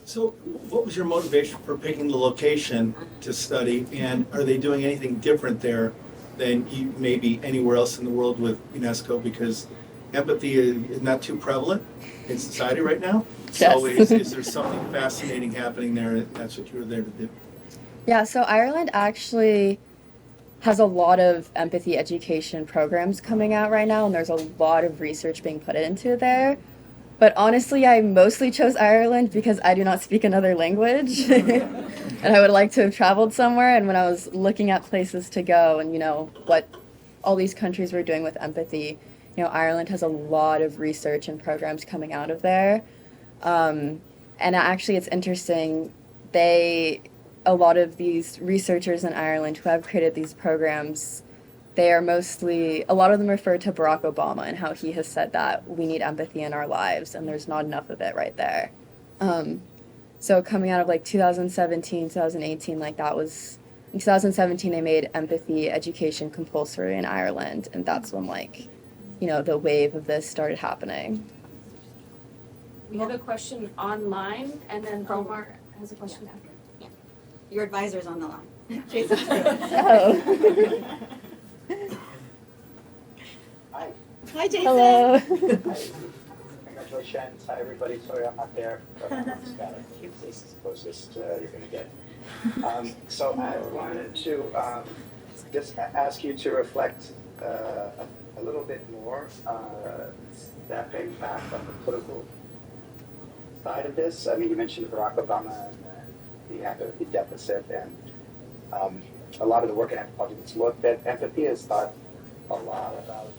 So what was your motivation for picking the location to study, and are they doing anything different there than maybe anywhere else in the world with UNESCO? Because empathy is not too prevalent in society right now. So Yes. is there something fascinating happening there, and that's what you were there to do? Yeah, so Ireland actually has a lot of empathy education programs coming out right now, and there's a lot of research being put into there. But honestly, I mostly chose Ireland because I do not speak another language. And I would like to have traveled somewhere. And when I was looking at places to go and, what all these countries were doing with empathy, Ireland has a lot of research and programs coming out of there. And actually, it's interesting. A lot of these researchers in Ireland who have created these programs, a lot of them refer to Barack Obama and how he has said that we need empathy in our lives, and there's not enough of it right there. So coming out of 2017, 2018, in 2017 they made empathy education compulsory in Ireland, and that's when the wave of this started happening. We have a question online, and then Omar has a question after. Yeah. Your advisor's on the line. Jason. Oh. Hi. Hi, Jason. Hello. Congratulations. Hi, everybody. Sorry I'm not there, but I'm just got a few places closest you're going to get. So I wanted to just ask you to reflect a little bit more, stepping back on the political side of this. I mean, you mentioned Barack Obama and the empathy deficit, and a lot of the work in anthropology that's looked at empathy has thought a lot about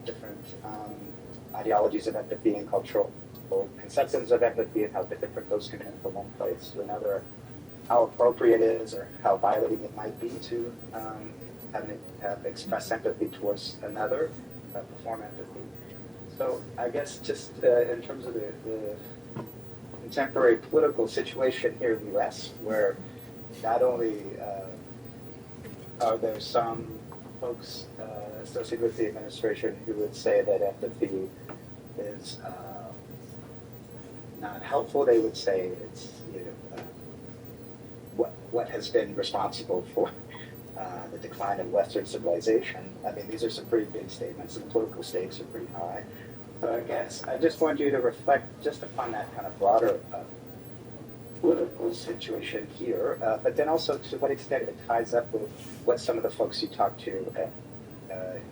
different ideologies of empathy and cultural conceptions of empathy and how different those can come from one place to another, how appropriate it is or how violating it might be to have express empathy towards another, perform empathy. So I guess just in terms of the contemporary political situation here in the U.S., where not only are there some folks associated with the administration who would say that empathy is not helpful. They would say it's what has been responsible for the decline of Western civilization. I mean, these are some pretty big statements, and the political stakes are pretty high. So I guess I just want you to reflect just upon that kind of broader political situation here, but then also to what extent it ties up with what some of the folks you talked to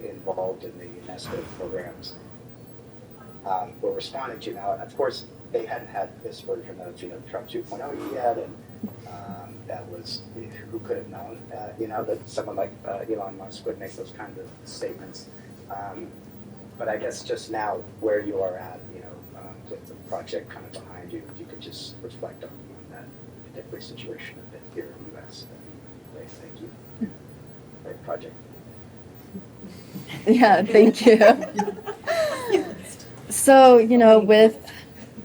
involved in the UNESCO programs were responding to. Now, of course, they hadn't had this version of Trump 2.0 yet, and that was, who could have known, that someone like Elon Musk would make those kind of statements. But I guess just now where you are at, with the project kind of behind you, if you could just reflect on that particular situation a bit here in the U.S. That'd be great. Thank you. Great project. Yeah, thank you. So, with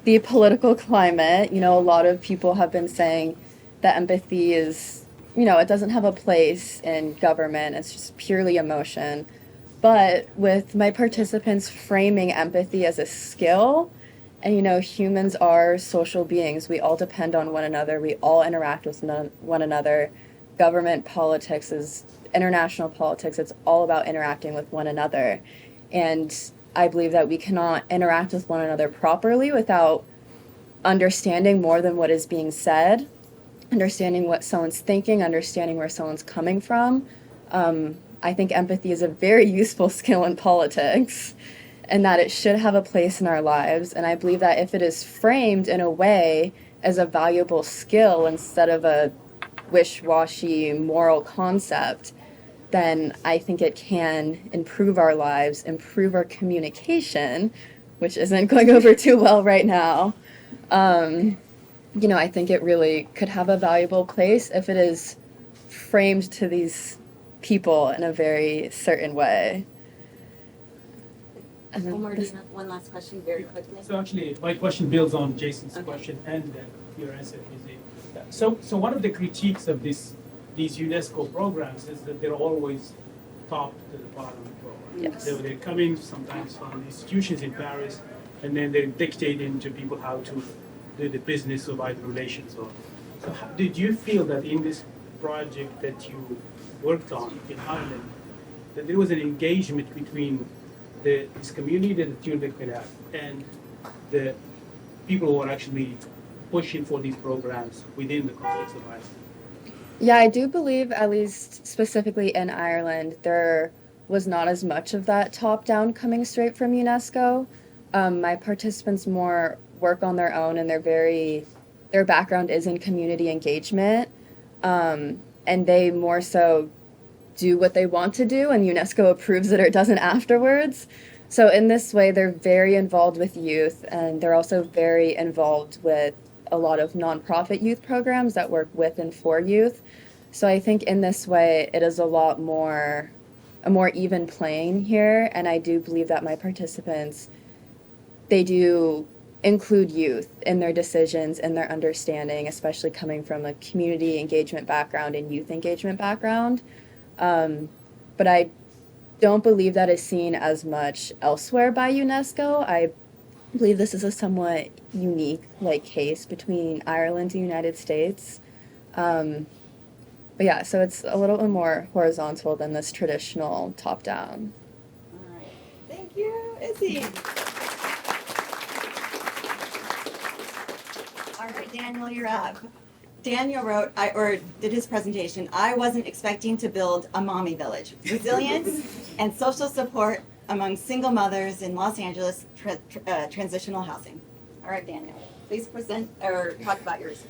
the political climate, a lot of people have been saying that empathy is, it doesn't have a place in government. It's just purely emotion. But with my participants framing empathy as a skill, and humans are social beings. We all depend on one another. We all interact with one another. Government politics is international politics. It's all about interacting with one another. And I believe that we cannot interact with one another properly without understanding more than what is being said, understanding what someone's thinking, understanding where someone's coming from. I think empathy is a very useful skill in politics, and that it should have a place in our lives. And I believe that if it is framed in a way as a valuable skill instead of a wish-washy moral concept, then I think it can improve our lives, improve our communication, which isn't going over too well right now. I think it really could have a valuable place if it is framed to these people in a very certain way. Omar, do you have one last question very quickly? So actually, my question builds on Jason's question and your answer. So one of the critiques of these UNESCO programs is that they're always top to the bottom programs. Yes. So they're coming sometimes from institutions in Paris, and then they're dictating to people how to do the business of either relations. So how, did you feel that in this project that you worked on in Ireland, that there was an engagement between this community that you're looking at and the people who are actually pushing for these programs within the context of Ireland? Yeah, I do believe, at least specifically in Ireland, there was not as much of that top-down coming straight from UNESCO. My participants more work on their own, and their background is in community engagement, and they more so do what they want to do, and UNESCO approves it or doesn't afterwards. So in this way, they're very involved with youth, and they're also very involved with a lot of nonprofit youth programs that work with and for youth. So I think in this way, it is a more even playing here, and I do believe that my participants, they do include youth in their decisions and their understanding, especially coming from a community engagement background and youth engagement background. But I don't believe that is seen as much elsewhere by UNESCO. I believe this is a somewhat unique case between Ireland and the United States. But yeah, so it's a little bit more horizontal than this traditional top-down. All right. Thank you, Izzy. All right, Daniel, you're up. Daniel did his presentation. I wasn't expecting to build a mommy village. Resilience and social support among single mothers in Los Angeles transitional housing. All right, Daniel, please present or talk about your research.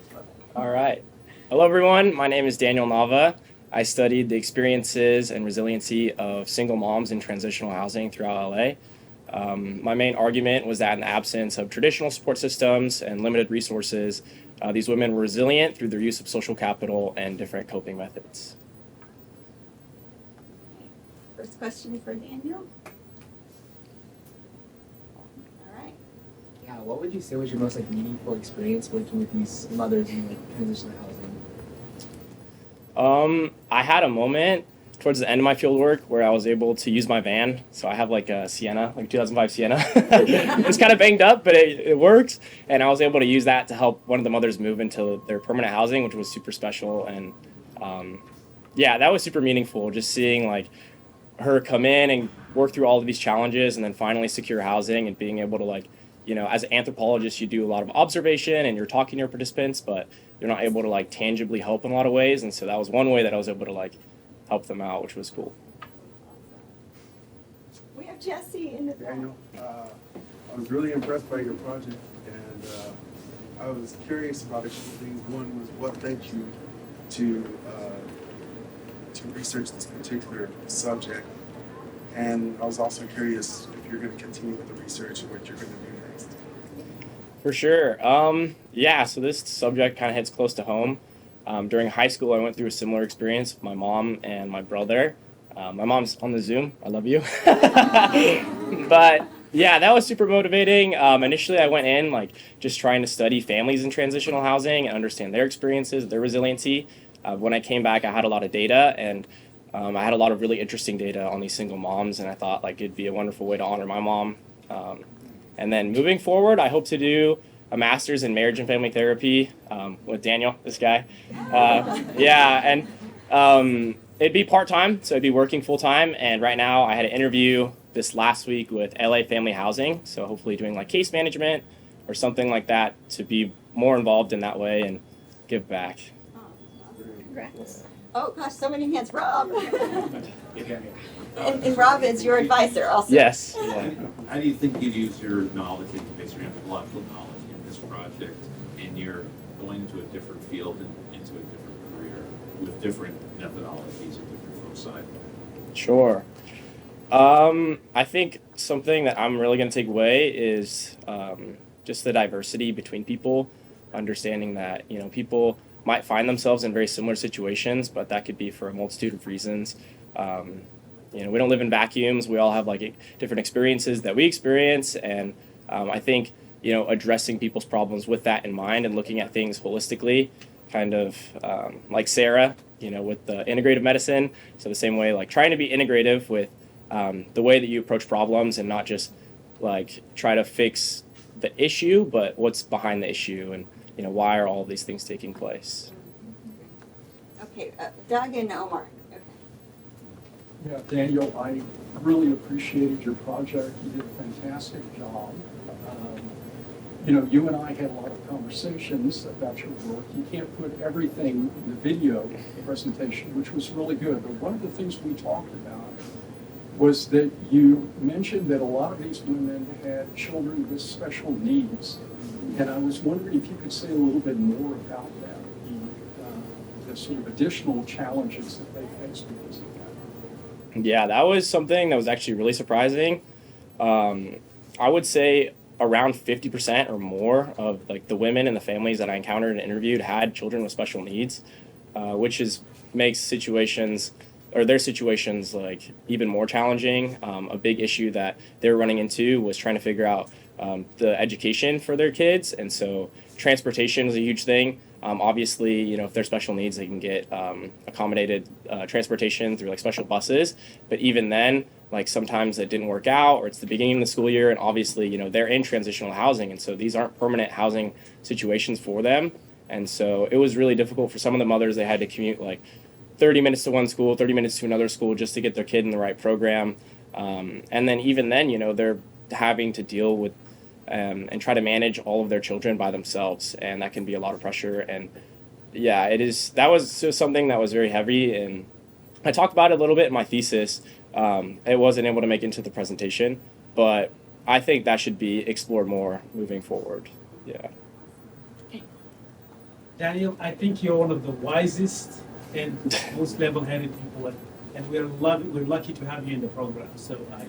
All right. Hello, everyone. My name is Daniel Nava. I studied the experiences and resiliency of single moms in transitional housing throughout LA. My main argument was that in the absence of traditional support systems and limited resources, these women were resilient through their use of social capital and different coping methods. First question for Daniel. All right. Yeah, what would you say was your most meaningful experience working with these mothers in transitional housing? I had a moment towards the end of my field work where I was able to use my van. So I have a Sienna, 2005 Sienna. It's kind of banged up, but it works. And I was able to use that to help one of the mothers move into their permanent housing, which was super special. And yeah, that was super meaningful, just seeing her come in and work through all of these challenges and then finally secure housing and being able to as an anthropologist, you do a lot of observation and you're talking to your participants, but you're not able to tangibly help in a lot of ways. And so that was one way that I was able to help them out, which was cool. We have Jesse in the Daniel, I was really impressed by your project, and I was curious about a couple things. One was what led you to research this particular subject, and I was also curious if you're going to continue with the research and what you're going to do next. For sure. Yeah, so this subject kind of hits close to home. During high school, I went through a similar experience with my mom and my brother. My mom's on the Zoom. I love you. But yeah, that was super motivating. Initially, I went in just trying to study families in transitional housing and understand their experiences, their resiliency. When I came back, I had a lot of data, and I had a lot of really interesting data on these single moms, and I thought it'd be a wonderful way to honor my mom. And then moving forward, I hope to do a master's in marriage and family therapy with Daniel, this guy. Yeah, and it'd be part-time, so I'd be working full-time. And right now, I had an interview this last week with LA Family Housing, so hopefully doing case management or something like that to be more involved in that way and give back. Congrats. Oh gosh, so many hands. Rob. And Rob is your advisor also. Yes. How do you think you'd use your knowledge, your anthropological knowledge in this project, and you're going into a different field and into a different career with different methodologies and different foci? Sure. I think something that I'm really going to take away is just the diversity between people, understanding that people might find themselves in very similar situations, but that could be for a multitude of reasons. We don't live in vacuums. We all have different experiences that we experience, and I think addressing people's problems with that in mind and looking at things holistically, kind of like Sarah, with the integrative medicine. So the same way, trying to be integrative with the way that you approach problems and not just like try to fix the issue, but what's behind the issue, and why are all these things taking place. Okay, Doug and Omar. Okay. Yeah, Daniel, I really appreciated your project. You did a fantastic job. You and I had a lot of conversations about your work. You can't put everything in the video presentation, which was really good. But one of the things we talked about was that you mentioned that a lot of these women had children with special needs. And I was wondering if you could say a little bit more about that, the sort of additional challenges that they face because of that. Yeah, that was something that was actually really surprising. I would say around 50% or more of like the women and the families that I encountered and interviewed had children with special needs, which makes situations or their situations like even more challenging. A big issue that they were running into was trying to figure out the education for their kids, and so transportation is a huge thing. Obviously, if they're special needs, they can get accommodated transportation through like special buses, but even then, like sometimes it didn't work out, or it's the beginning of the school year, and obviously, they're in transitional housing, and so these aren't permanent housing situations for them. And so it was really difficult for some of the mothers. They had to commute like 30 minutes to one school, 30 minutes to another school just to get their kid in the right program. And then even then, they're having to deal with and try to manage all of their children by themselves, and that can be a lot of pressure. And yeah, that was just something that was very heavy, and I talked about it a little bit in my thesis. It wasn't able to make it into the presentation, but I think that should be explored more moving forward. Yeah. Daniel, I think you're one of the wisest and most level-headed people, and we're lucky to have you in the program. So I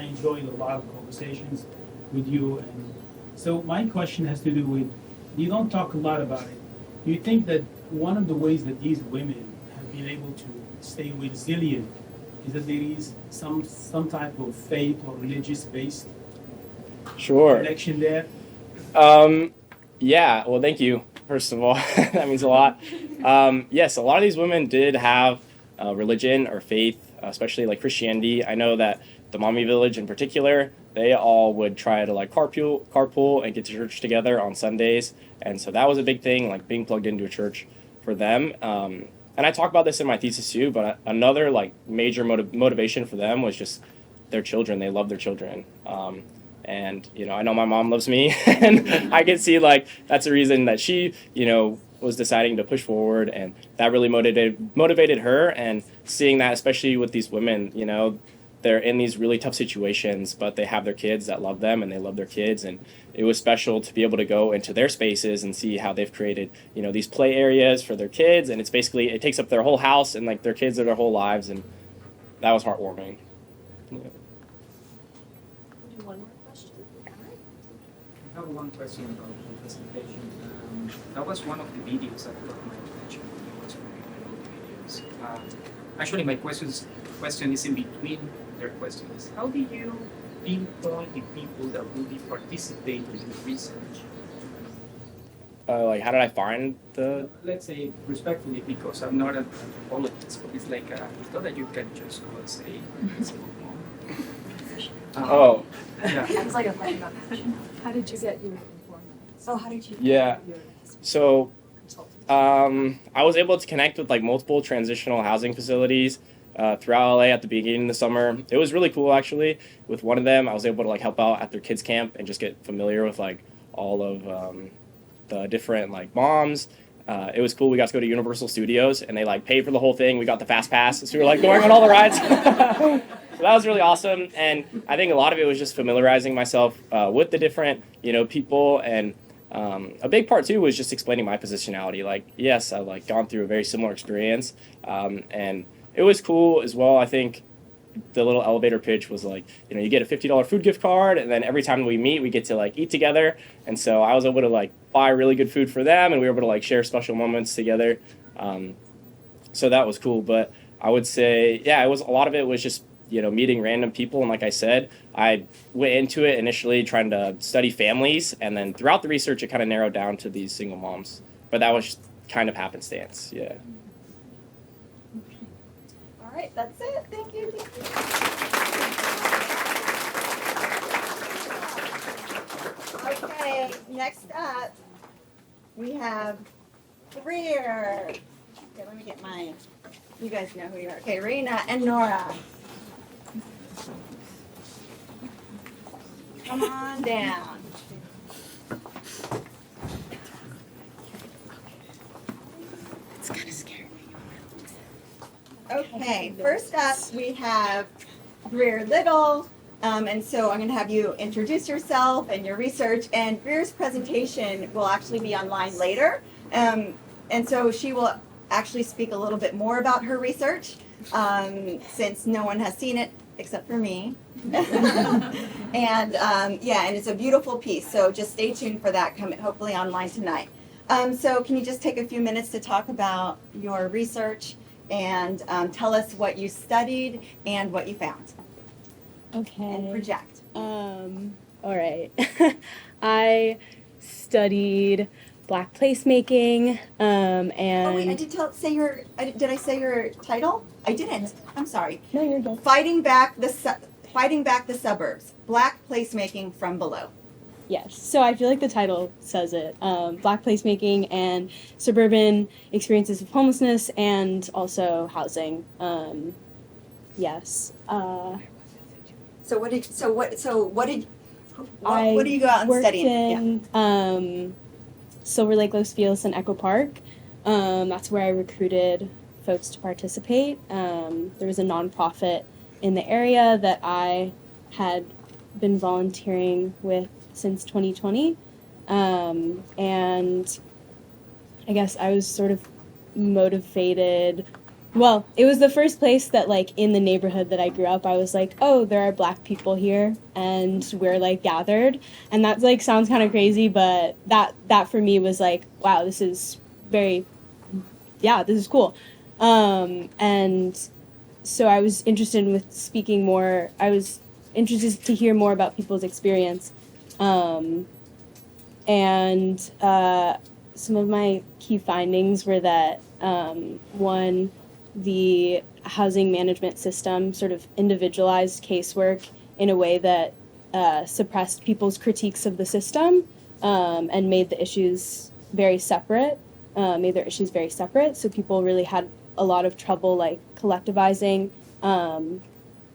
enjoyed a lot of conversations with you. And so my question has to do with, you don't talk a lot about it. Do you think that one of the ways that these women have been able to stay resilient is that there is some type of faith or religious-based connection there? Yeah, well, thank you, first of all. That means a lot. Yes, a lot of these women did have religion or faith, especially like Christianity. I know that the Mommy Village in particular, they all would try to like carpool and get to church together on Sundays. And so that was a big thing, like being plugged into a church for them. And I talk about this in my thesis too, but another like major motivation for them was just their children. They love their children. And, I know my mom loves me, and I can see like that's a reason that she, was deciding to push forward, and that really motivated her. And seeing that, especially with these women, they're in these really tough situations, but they have their kids that love them, and they love their kids. And it was special to be able to go into their spaces and see how they've created, these play areas for their kids. And it's basically, it takes up their whole house, and like their kids are their whole lives. And that was heartwarming. Yeah. One more question. I have one question about the presentation. That was one of the videos that caught my attention when you was reviewing all the videos. Actually, my question is in between their questions. How do you pinpoint the people that will be participating in the research? Like, how did I find the? Let's say respectfully, because I'm not an anthropologist, but it's like it's not that you can just go and say, Oh. Yeah. It's like a question about passion. How did you get your informants? Oh, how did you? Yeah. So, I was able to connect with like multiple transitional housing facilities throughout LA at the beginning of the summer. It was really cool actually. With one of them, I was able to like help out at their kids camp and just get familiar with like all of the different like moms. It was cool. We got to go to Universal Studios, and they like paid for the whole thing. We got the fast pass, so we were like going on all the rides. So that was really awesome, and I think a lot of it was just familiarizing myself with the different people, and a big part too was just explaining my positionality. Like, yes, I've like gone through a very similar experience, and it was cool as well. I think the little elevator pitch was like, you get a $50 food gift card, and then every time we meet, we get to like eat together. And so I was able to like buy really good food for them, and we were able to like share special moments together. So that was cool. But I would say, yeah, a lot of it was just meeting random people. And like I said, I went into it initially trying to study families, and then throughout the research, it kind of narrowed down to these single moms. But that was just kind of happenstance. Yeah. All right, that's it. Thank you. next up, we have Greer. Okay, let me get mine. You guys know who you are. Okay, Rena and Nora. Come on down. It's kind of scary. Okay, first up we have Greer Little. And so I'm going to have you introduce yourself and your research. And Greer's presentation will actually be online later. And so she will actually speak a little bit more about her research, since no one has seen it except for me. And yeah, and it's a beautiful piece. So just stay tuned for that, coming hopefully online tonight. So can you just take a few minutes to talk about your research and tell us what you studied and what you found? Okay. And project. All right. I studied Black placemaking, and. Oh wait, I did say your. Did I say your title? I didn't. I'm sorry. No, you're good. Fighting back the suburbs. Black placemaking from below. Yes. So I feel like the title says it. Black placemaking and suburban experiences of homelessness and also housing. Yes. So what do you go out and study? In Silver Lake, Los Feliz, and Echo Park. That's where I recruited folks to participate. There was a nonprofit in the area that I had been volunteering with since 2020. And I guess I was sort of motivated. Well, it was the first place that, like, in the neighborhood that I grew up, I was like, oh, there are Black people here, and we're, like, gathered. And that, like, sounds kind of crazy, but that for me was like, wow, this is this is cool. And so I was interested with speaking more. I was interested to hear more about people's experience. And some of my key findings were that, one, the housing management system sort of individualized casework in a way that suppressed people's critiques of the system, and made the issues very separate, made their issues very separate. So people really had a lot of trouble, like, collectivizing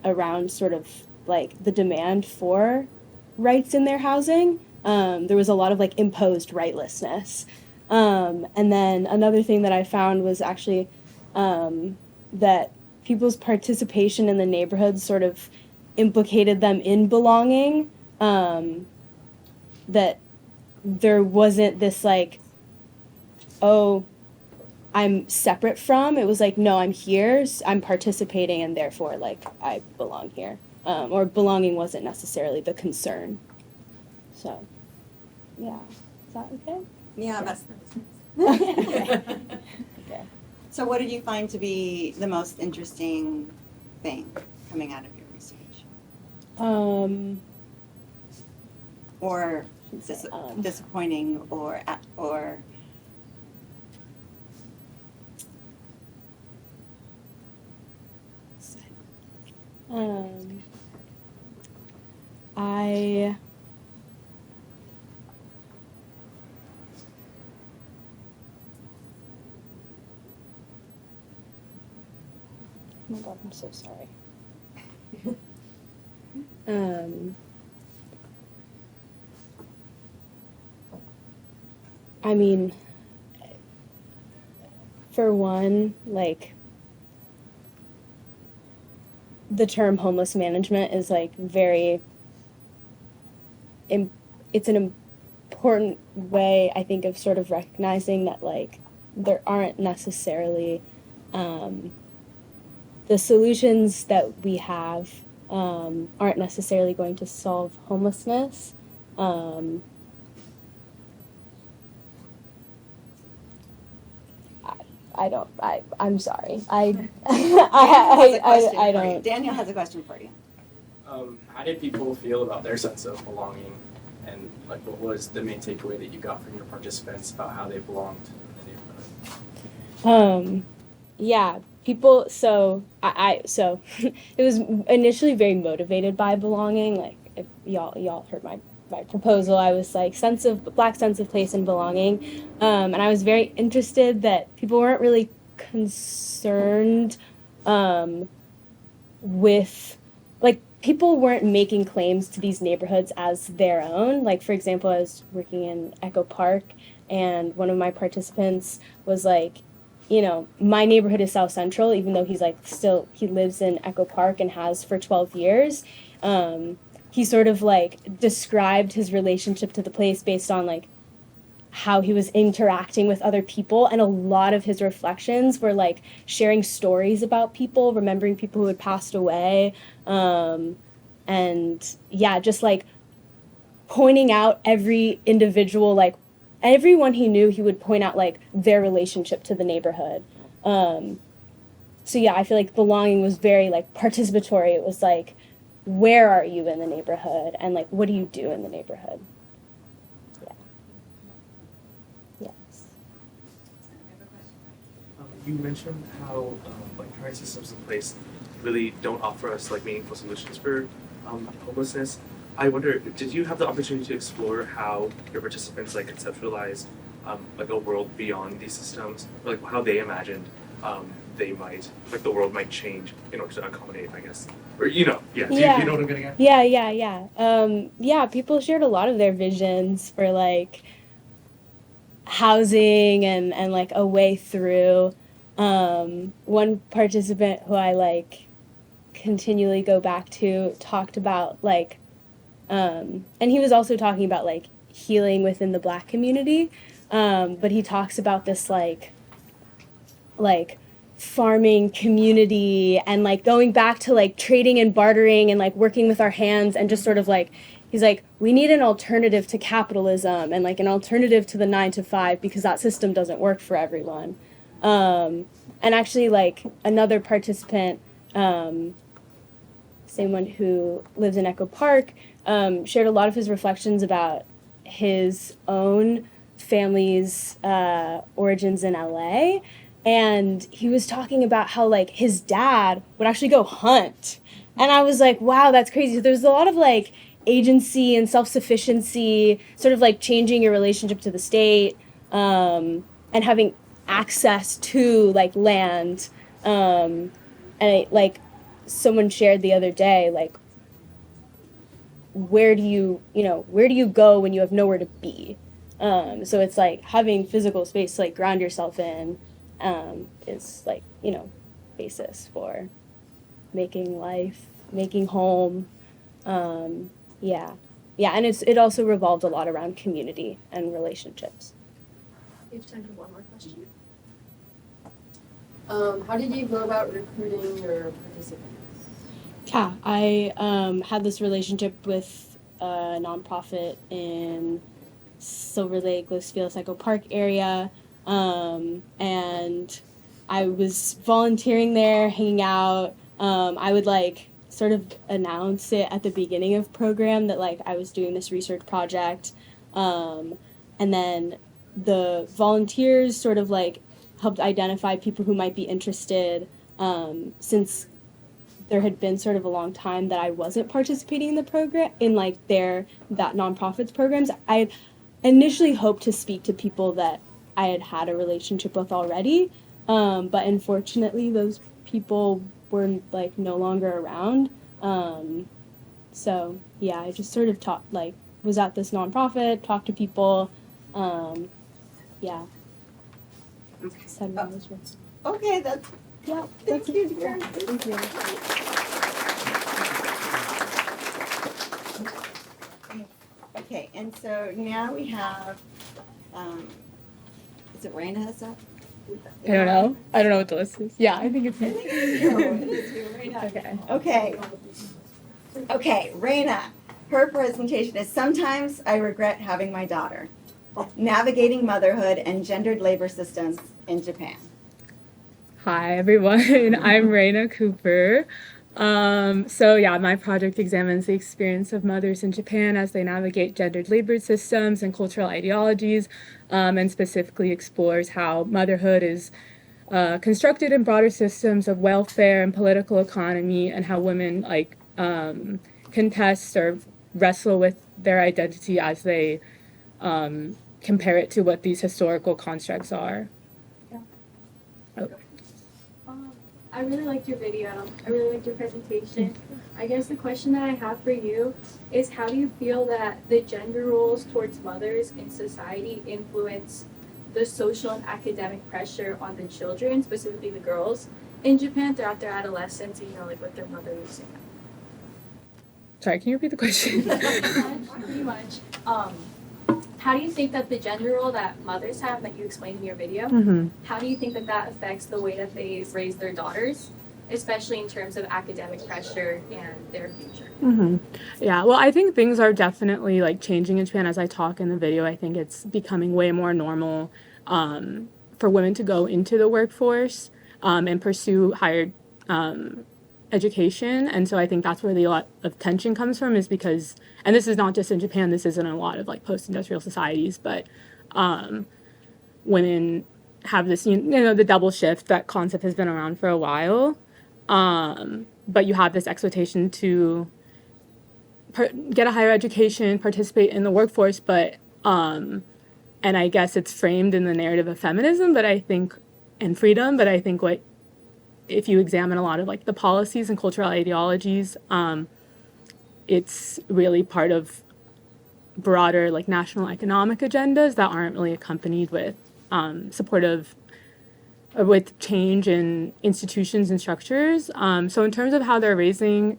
around sort of, like, the demand for rights in their housing. There was a lot of, like, imposed rightlessness. And then another thing that I found was actually that people's participation in the neighborhood sort of implicated them in belonging, that there wasn't this, like, oh, I'm separate from. It was like, no, I'm here, I'm participating, and therefore, like, I belong here. Or belonging wasn't necessarily the concern. So, yeah. Is that okay? Yeah, Sure. that's. Okay. So what did you find to be the most interesting thing coming out of your research? Or disappointing, or I Oh my God, I'm so sorry. I mean, for one, like, the term homeless management is, like, very, it's an important way, I think, of sort of recognizing that, like, there aren't necessarily, the solutions that we have aren't necessarily going to solve homelessness. I'm sorry. I don't. Daniel has a question for you. How did people feel about their sense of belonging, and, like, what was the main takeaway that you got from your participants about how they belonged in the neighborhood? Yeah, people. So it was initially very motivated by belonging. Like, if y'all heard my my proposal, I was like black sense of place and belonging, and I was very interested that people weren't really concerned with, like, people weren't making claims to these neighborhoods as their own. Like, for example, I was working in Echo Park, and one of my participants was like, you know, my neighborhood is South Central, even though he's like he lives in Echo Park and has for 12 years. He sort of like described his relationship to the place based on like how he was interacting with other people, and a lot of his reflections were like sharing stories about people, remembering people who had passed away, and yeah, just like pointing out every individual, like everyone he knew, he would point out like their relationship to the neighborhood. So yeah, I feel like belonging was very like participatory. It was like, where are you in the neighborhood, and like what do you do in the neighborhood? You mentioned how like current systems in place really don't offer us like meaningful solutions for homelessness. I wonder, did you have the opportunity to explore how your participants like conceptualize like a world beyond these systems, or, like how they imagined they might, like the world might change in order to accommodate, I guess, or you know, yeah. Do you know what I'm getting at? Yeah, people shared a lot of their visions for like housing and like a way through. One participant who I like continually go back to talked about like, and he was also talking about like healing within the Black community, but he talks about this like farming community and like going back to like trading and bartering and like working with our hands, and just sort of like, he's like, we need an alternative to capitalism and like an alternative to the 9-to-5, because that system doesn't work for everyone. And actually like another participant, someone who lives in Echo Park, shared a lot of his reflections about his own family's origins in LA. And he was talking about how like his dad would actually go hunt. And I was like, wow, that's crazy. So there's a lot of like agency and self-sufficiency, sort of like changing your relationship to the state, and having access to like land. And like someone shared the other day, like, where do you go when you have nowhere to be? So it's like having physical space to like ground yourself in, is like, basis for making life, making home. And it also revolved a lot around community and relationships. We have time for one more question. How did you go about recruiting your participants? Yeah, I had this relationship with a nonprofit in Silver Lake, Los Feliz, Echo Park area, and I was volunteering there, hanging out. I would like sort of announce it at the beginning of program that like I was doing this research project, and then the volunteers sort of like helped identify people who might be interested, since there had been sort of a long time that I wasn't participating in the program, in like that nonprofit's programs. I initially hoped to speak to people that I had a relationship with already, but unfortunately those people were like no longer around. So yeah, I just sort of was at this nonprofit, talked to people, yeah. Said what I was with. Okay, that's thank you, dear. Thank you. Okay, and so now we have, is it Raina has that? I don't know. I don't know what the list is. Yeah, I think it's me. Okay. Okay, Raina, her presentation is Sometimes I Regret Having My Daughter, Navigating Motherhood and Gendered Labor Systems in Japan. Hi everyone, I'm Raina Cooper. So yeah, my project examines the experience of mothers in Japan as they navigate gendered labor systems and cultural ideologies, and specifically explores how motherhood is constructed in broader systems of welfare and political economy, and how women contest or wrestle with their identity as they compare it to what these historical constructs are. Yeah. Oh. I really liked your video. I really liked your presentation. I guess the question that I have for you is, how do you feel that the gender roles towards mothers in society influence the social and academic pressure on the children, specifically the girls, in Japan throughout their adolescence, you know, like with their mother losing them? Sorry, can you repeat the question? Pretty much. How do you think that the gender role that mothers have, that you explained in your video, how do you think that that affects the way that they raise their daughters, especially in terms of academic pressure and their future? Yeah, well, I think things are definitely like changing in Japan as I talk in the video. I think it's becoming way more normal for women to go into the workforce and pursue higher education. And so I think that's where a lot of tension comes from, is because, and this is not just in Japan, this is in a lot of like post-industrial societies, but women have this, you know, the double shift. That concept has been around for a while. But you have this expectation to get a higher education, participate in the workforce, but, and I guess it's framed in the narrative of feminism, but I think, and freedom, but I think if you examine a lot of like the policies and cultural ideologies, it's really part of broader like national economic agendas that aren't really accompanied with supportive with change in institutions and structures. So in terms of how they're raising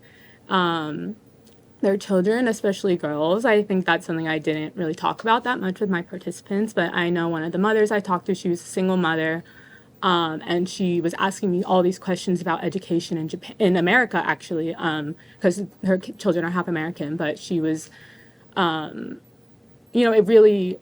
their children, especially girls, I think that's something I didn't really talk about that much with my participants, but I know one of the mothers I talked to, she was a single mother, and she was asking me all these questions about education in Japan, in America, actually, because her children are half American, but she was, you know, it really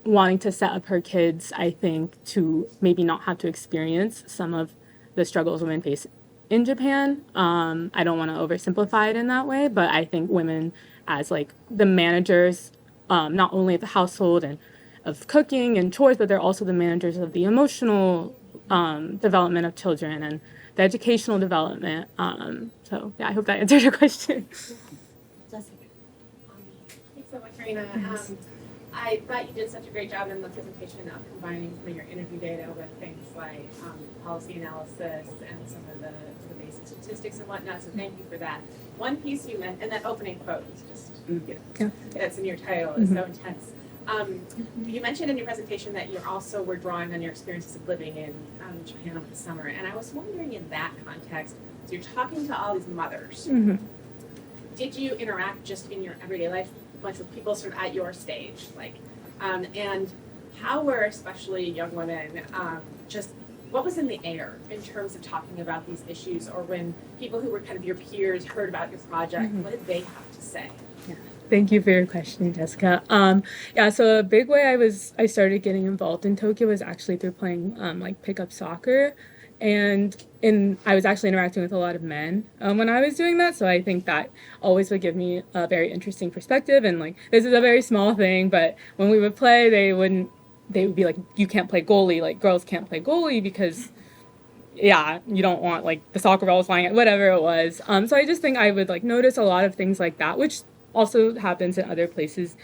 wanting to set up her kids, I think, to maybe not have to experience some of the struggles women face in Japan. I don't want to oversimplify it in that way, but I think women as like the managers, not only of the household and of cooking and chores, but they're also the managers of the emotional development of children and the educational development. So yeah, I hope that answered your question. Thanks so much, Rena. I thought you did such a great job in the presentation of combining some of your interview data with things like policy analysis and some of the basic statistics and whatnot, so thank you for that. One piece you meant, and that opening quote is just, you know, that's in your title, is so intense. You mentioned in your presentation that you also were drawing on your experiences of living in Japan over the summer, and I was wondering in that context, so you're talking to all these mothers, did you interact just in your everyday life a bunch with people sort of at your stage, like, and how were especially young women, just what was in the air in terms of talking about these issues, or when people who were kind of your peers heard about your project, what did they have to say? Thank you for your question, Jessica. Yeah, so a big way I started getting involved in Tokyo was actually through playing like pickup soccer, and I was actually interacting with a lot of men when I was doing that. So I think that always would give me a very interesting perspective. And like, this is a very small thing, but when we would play, they would be like, "You can't play goalie. Like, girls can't play goalie because." Yeah, you don't want like the soccer balls flying at whatever it was. So I just think I would like notice a lot of things like that, which also happens in other places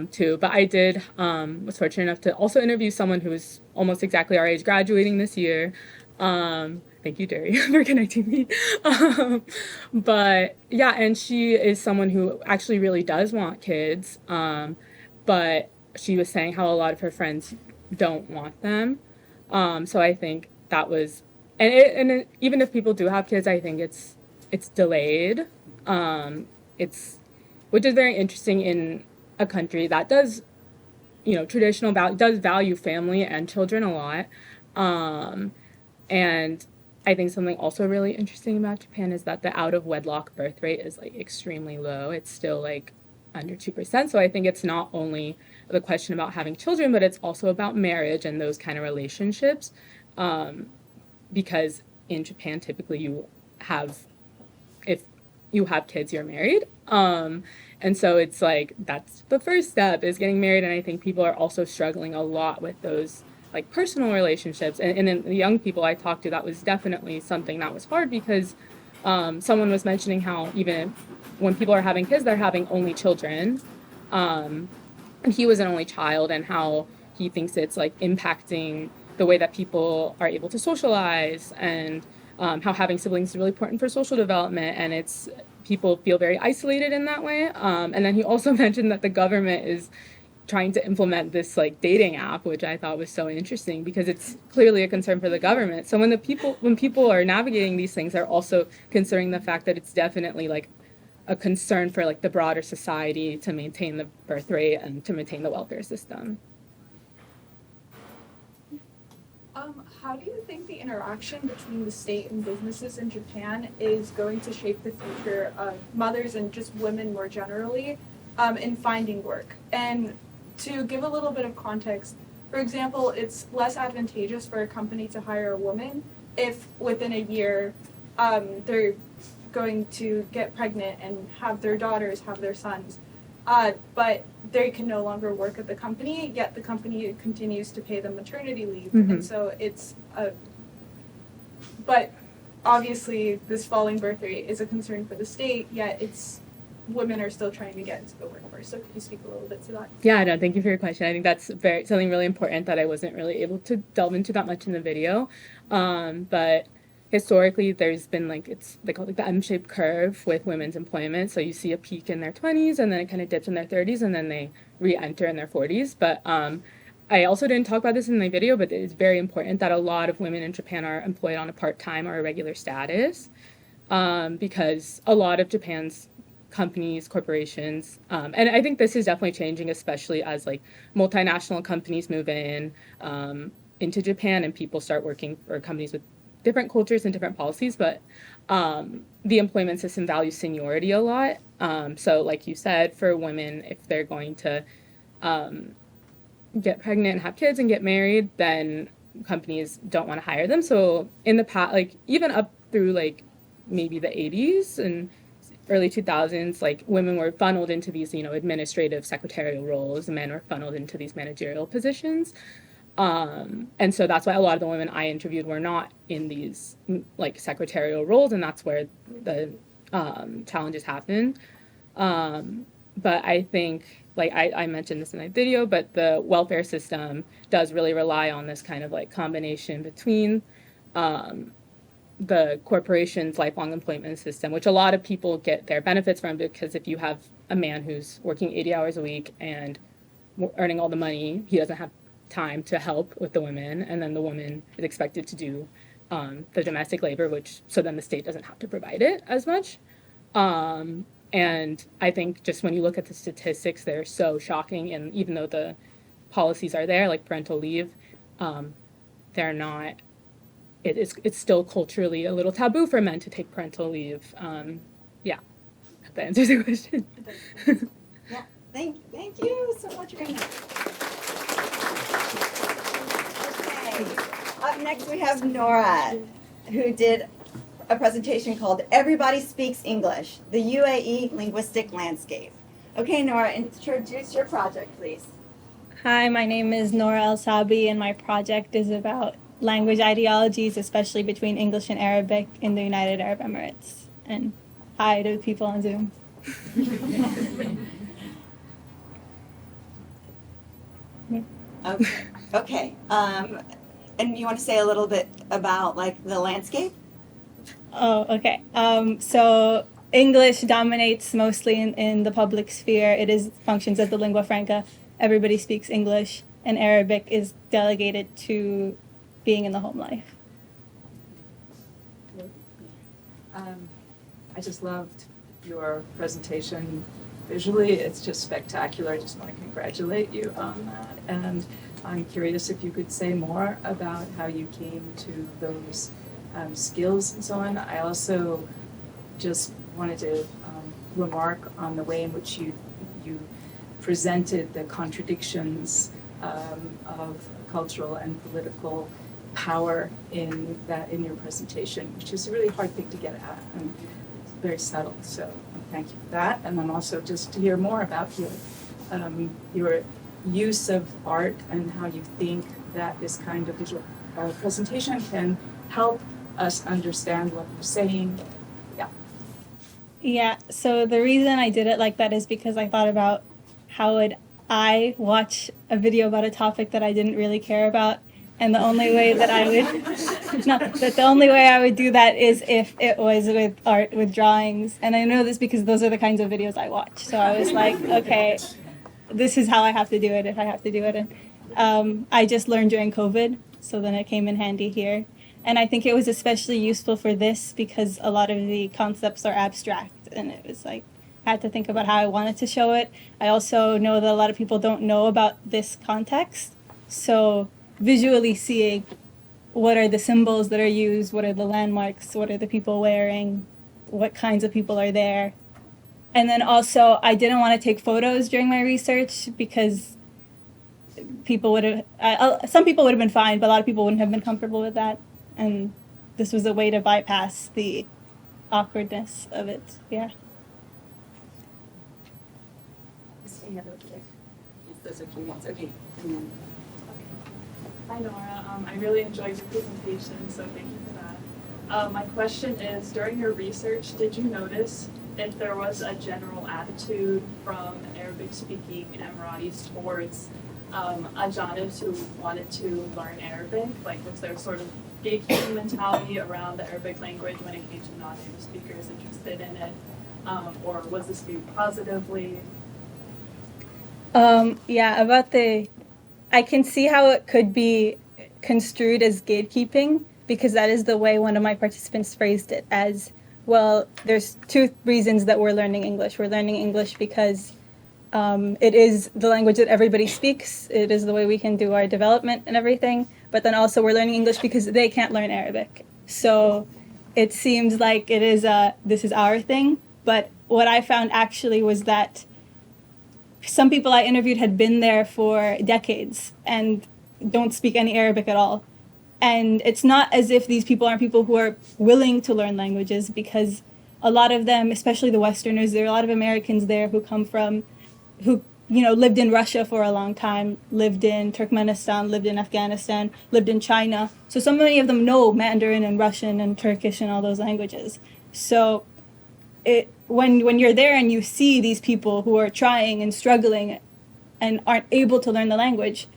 too. But I did was fortunate enough to also interview someone who was almost exactly our age, graduating this year. Thank you, Derry, for connecting me. But yeah, and she is someone who actually really does want kids. But she was saying how a lot of her friends don't want them. So I think that was. Even if people do have kids, I think it's delayed. Which is very interesting in a country that does, you know, does value family and children a lot. And I think something also really interesting about Japan is that the out of wedlock birth rate is like extremely low. It's still like under 2%. So I think it's not only the question about having children, but it's also about marriage and those kind of relationships. Because in Japan, typically if you have kids, you're married. And so it's like, that's the first step, is getting married. And I think people are also struggling a lot with those like personal relationships. And then the young people I talked to, that was definitely something that was hard, because someone was mentioning how even when people are having kids, they're having only children. And he was an only child, and how he thinks it's like impacting the way that people are able to socialize, and how having siblings is really important for social development, and it's people feel very isolated in that way. And then he also mentioned that the government is trying to implement this like dating app, which I thought was so interesting because it's clearly a concern for the government. So when people are navigating these things, they're also considering the fact that it's definitely like a concern for like the broader society to maintain the birth rate and to maintain the welfare system. How do you think the interaction between the state and businesses in Japan is going to shape the future of mothers and just women more generally in finding work? And to give a little bit of context, for example, it's less advantageous for a company to hire a woman if within a year they're going to get pregnant and have their daughters, have their sons. But they can no longer work at the company, yet the company continues to pay them maternity leave. Mm-hmm. And so but obviously this falling birth rate is a concern for the state, yet women are still trying to get into the workforce. So could you speak a little bit to that? Yeah, no, thank you for your question. I think that's something really important that I wasn't really able to delve into that much in the video. But historically, there's been they call it the M-shaped curve with women's employment. So you see a peak in their 20s, and then it kind of dips in their 30s, and then they re-enter in their 40s. But I also didn't talk about this in my video, but it's very important that a lot of women in Japan are employed on a part-time or a regular status, because a lot of Japan's companies, corporations, and I think this is definitely changing, especially as like multinational companies move into Japan and people start working for companies with different cultures and different policies, but the employment system values seniority a lot. So like you said, for women, if they're going to get pregnant and have kids and get married, then companies don't want to hire them. So in the past, like even up through like maybe the 80s and early 2000s, like women were funneled into these, administrative secretarial roles, and men were funneled into these managerial positions. And so that's why a lot of the women I interviewed were not in these like secretarial roles, and that's where the challenges happen. But I think, like I mentioned this in my video, but the welfare system does really rely on this kind of like combination between the corporation's lifelong employment system, which a lot of people get their benefits from, because if you have a man who's working 80 hours a week and earning all the money, he doesn't have time to help with the women, and then the woman is expected to do the domestic labor, so then the state doesn't have to provide it as much. And I think just when you look at the statistics, they're so shocking, and even though the policies are there, like parental leave, they're not, it's still culturally a little taboo for men to take parental leave. Yeah, hope that answers the question. Yeah, thank you so much, Rena. Okay, up next we have Nora, who did a presentation called Everybody Speaks English, the UAE Linguistic Landscape. Okay, Nora, introduce your project, please. Hi, my name is Nora El Sabi, and my project is about language ideologies, especially between English and Arabic in the United Arab Emirates. And hi to the people on Zoom. Okay. And you want to say a little bit about like the landscape? Oh, okay. So English dominates mostly in the public sphere. It functions as the lingua franca. Everybody speaks English, and Arabic is delegated to being in the home life. I just loved your presentation visually. It's just spectacular. I just want to congratulate you on that. And I'm curious if you could say more about how you came to those skills and so on. I also just wanted to remark on the way in which you presented the contradictions of cultural and political power in your presentation, which is a really hard thing to get at and very subtle. So thank you for that. And then also just to hear more about your use of art and how you think that this kind of visual presentation can help us understand what you're saying. Yeah, so the reason I did it like that is because I thought about how would I watch a video about a topic that I didn't really care about? And the only way that I would, no, that the only way I would do that is if it was with art, with drawings. And I know this because those are the kinds of videos I watch. So I was like, okay, this is how I have to do it if I have to do it. And I just learned during COVID, so then it came in handy here. And I think it was especially useful for this because a lot of the concepts are abstract, and it was like, I had to think about how I wanted to show it. I also know that a lot of people don't know about this context. So visually seeing what are the symbols that are used, what are the landmarks, what are the people wearing, what kinds of people are there. And then also, I didn't want to take photos during my research because people would have, some people would have been fine, but a lot of people wouldn't have been comfortable with that. And this was a way to bypass the awkwardness of it. Yeah. Stand over there. Yes, those are cute ones. Okay. And then, Hi Nora, I really enjoyed your presentation, so thank you for that. My question is, during your research, did you notice if there was a general attitude from Arabic-speaking Emiratis towards Ajanibs who wanted to learn Arabic? Like, was there sort of gatekeeping mentality around the Arabic language when it came to non-native speakers interested in it? Or was this viewed positively? Yeah, about I can see how it could be construed as gatekeeping because that is the way one of my participants phrased it as, well, there's two reasons that we're learning English. We're learning English because it is the language that everybody speaks. It is the way we can do our development and everything. But then also we're learning English because they can't learn Arabic. So it seems like it is this is our thing. But what I found actually was that some people I interviewed had been there for decades and don't speak any Arabic at all. And it's not as if these people aren't people who are willing to learn languages because a lot of them, especially the Westerners, there are a lot of Americans there who come from, who, lived in Russia for a long time, lived in Turkmenistan, lived in Afghanistan, lived in China. So many of them know Mandarin and Russian and Turkish and all those languages. So when you're there and you see these people who are trying and struggling and aren't able to learn the language,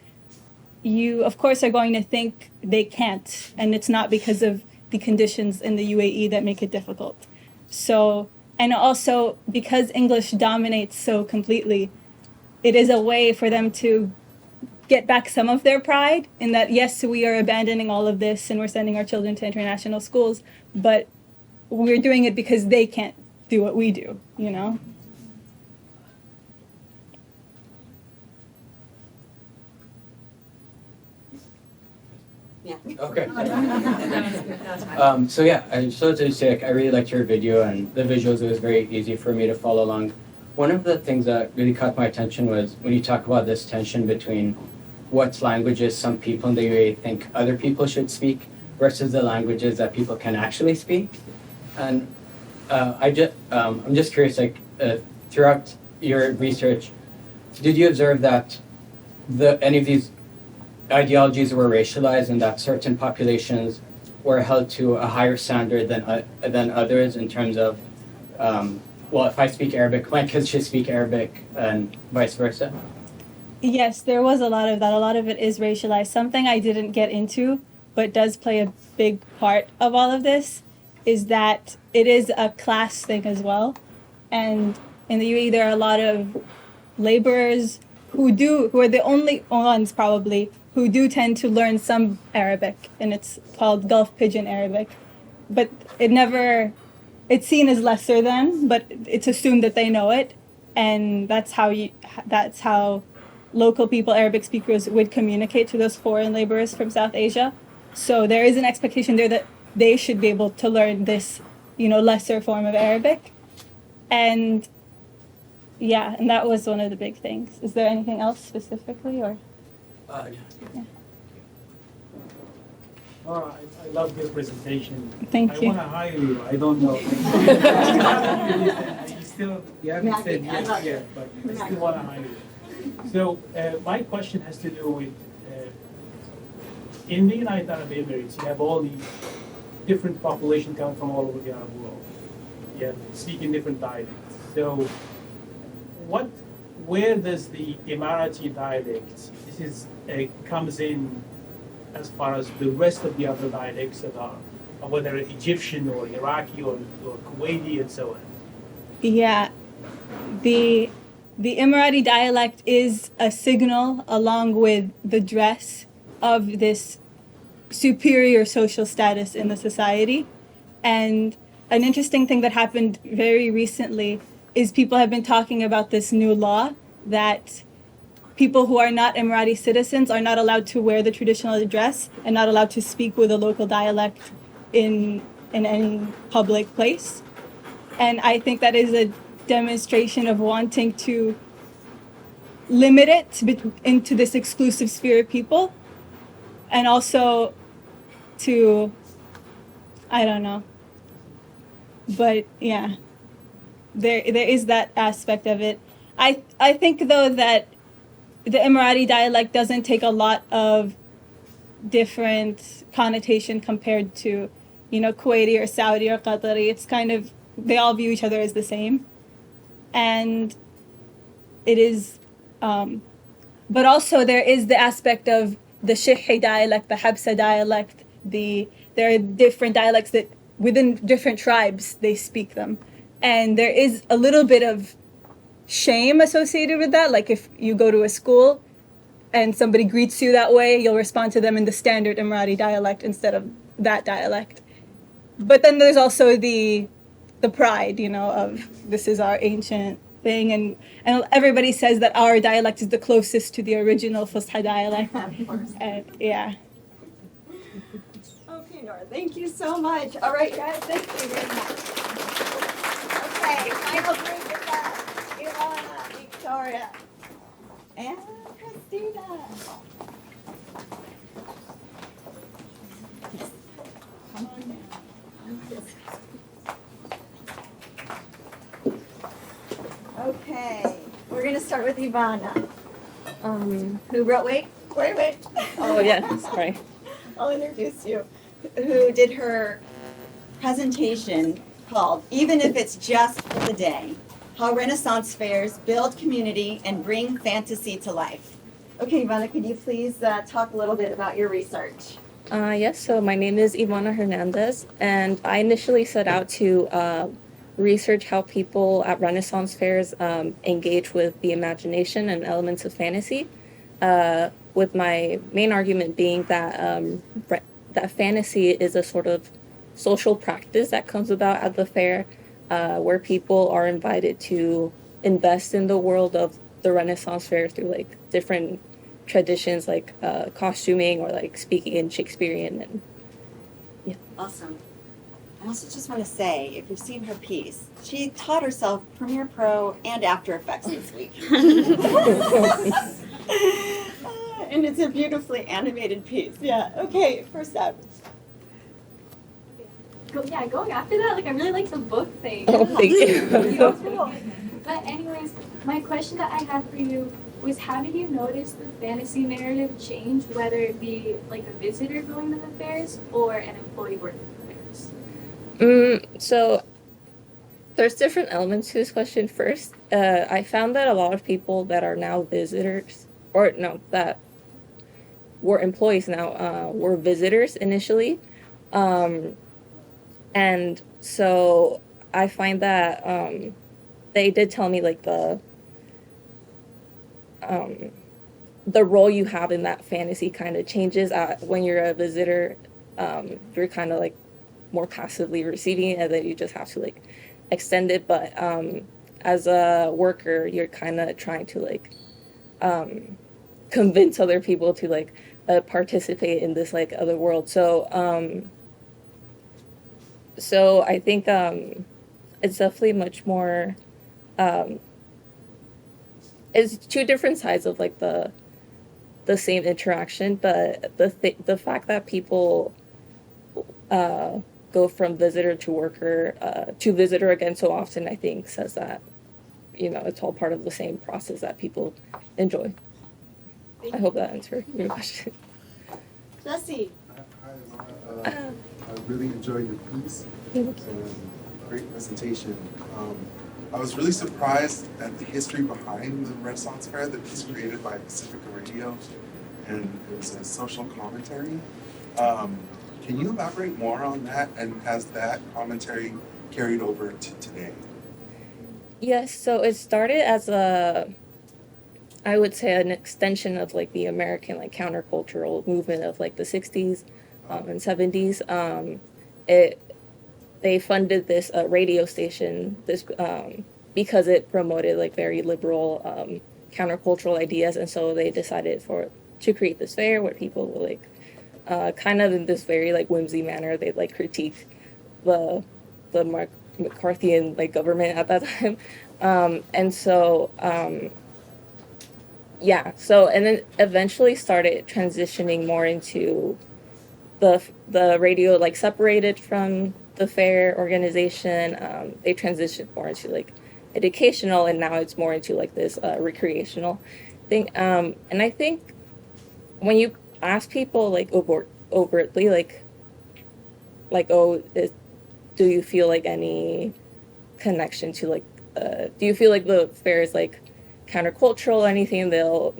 you of course are going to think they can't, and it's not because of the conditions in the UAE that make it difficult. So, and also because English dominates so completely, it is a way for them to get back some of their pride in that, yes, we are abandoning all of this and we're sending our children to international schools, but we're doing it because they can't do what we do, Yeah. Okay. So yeah, I just wanted to say I really liked your video and the visuals. It was very easy for me to follow along. One of the things that really caught my attention was when you talk about this tension between what languages some people in the UAE think other people should speak versus the languages that people can actually speak. And I'm just curious, throughout your research, did you observe that any of these ideologies were racialized and that certain populations were held to a higher standard than others in terms of, if I speak Arabic, my kids should speak Arabic and vice versa? Yes, there was a lot of that. A lot of it is racialized. Something I didn't get into, but does play a big part of all of this, is that it is a class thing as well. And in the UAE, there are a lot of laborers who are the only ones probably who do tend to learn some Arabic, and it's called Gulf Pigeon Arabic. But it's seen as lesser than, but it's assumed that they know it, and that's how local people, Arabic speakers, would communicate to those foreign laborers from South Asia. So there is an expectation there that they should be able to learn this, lesser form of Arabic. And yeah, and that was one of the big things. Is there anything else specifically, or? Yeah. I love your presentation. Thank you. I want to hire you. I don't know. You haven't said yes yet, but I still want to hire you. So my question has to do with, in the United Arab Emirates, you have all these different populations coming from all over the Arab world. You have speaking different dialects. So what where does the Emirati dialect comes in as far as the rest of the other dialects that are, whether Egyptian or Iraqi or Kuwaiti and so on? Yeah, the Emirati dialect is a signal along with the dress of this superior social status in the society. And an interesting thing that happened very recently is people have been talking about this new law that people who are not Emirati citizens are not allowed to wear the traditional dress and not allowed to speak with a local dialect in any public place. And I think that is a demonstration of wanting to limit it into this exclusive sphere of people, and also to, I don't know, but yeah, there is that aspect of it. I think though that the Emirati dialect doesn't take a lot of different connotation compared to, Kuwaiti or Saudi or Qatari. It's kind of, they all view each other as the same. And it is, but also there is the aspect of the Shihi dialect, the Habsa dialect, there are different dialects that within different tribes they speak them. And there is a little bit of shame associated with that. Like if you go to a school and somebody greets you that way, you'll respond to them in the standard Emirati dialect instead of that dialect. But then there's also the pride, of this is our ancient thing, and everybody says that our dialect is the closest to the original Fusha dialect. Of course. And yeah. Okay, Nora, thank you so much. All right, guys, thank you very much. Okay, final group is Ilana, Victoria, and Christina. Come on now. Okay, we're gonna start with Ivana. Who wrote, wait. Oh, yeah, sorry. I'll introduce you. Who did her presentation called Even If It's Just for the Day, How Renaissance Fairs Build Community and Bring Fantasy to Life. Okay, Ivana, could you please talk a little bit about your research? Yes, so my name is Ivana Hernandez, and I initially set out to research how people at Renaissance fairs engage with the imagination and elements of fantasy, with my main argument being that that fantasy is a sort of social practice that comes about at the fair, where people are invited to invest in the world of the Renaissance fair through like different traditions like costuming or like speaking in Shakespearean. And yeah. Awesome. I also just want to say, if you've seen her piece, she taught herself Premiere Pro and After Effects this week. And it's a beautifully animated piece. Yeah. Okay, first up. Going after that, I really like the book thing. Oh, thank you. But anyways, my question that I had for you was, how did you notice the fantasy narrative change, whether it be like a visitor going to the fairs or an employee working at the fairs? So there's different elements to this question. First, I found that a lot of people that are now visitors, or no, that were employees now, were visitors initially. And so I find that they did tell me like the role you have in that fantasy kind of changes when you're a visitor. You're kind of like more passively receiving it, and then you just have to like extend it. But as a worker, you're kind of trying to like convince other people to like participate in this like other world. So I think it's definitely much more. It's two different sides of like the same interaction, but the fact that people go from visitor to worker to visitor again so often, I think says that it's all part of the same process that people enjoy. I hope that answered your question. Jesse. Hi, I really enjoyed your piece. Thank Great presentation. I was really surprised at the history behind the Renaissance Fair that was created by Pacifica Radio, and it was a social commentary. Can you elaborate more on that, and has that commentary carried over to today? Yes, so it started as I would say an extension of like the American like countercultural movement of like the 60s and 70s. It They funded this radio station because it promoted like very liberal countercultural ideas, and so they decided to create this fair where people would like kind of in this very like whimsy manner they'd like critique the McCarthyian like government at that time, and so. Yeah, so and then eventually started transitioning more into the radio like separated from the fair organization. They transitioned more into like educational, and now it's more into like this recreational thing. And I think when you ask people like overtly like oh do you feel like any connection to like do you feel like the fair is like countercultural or anything,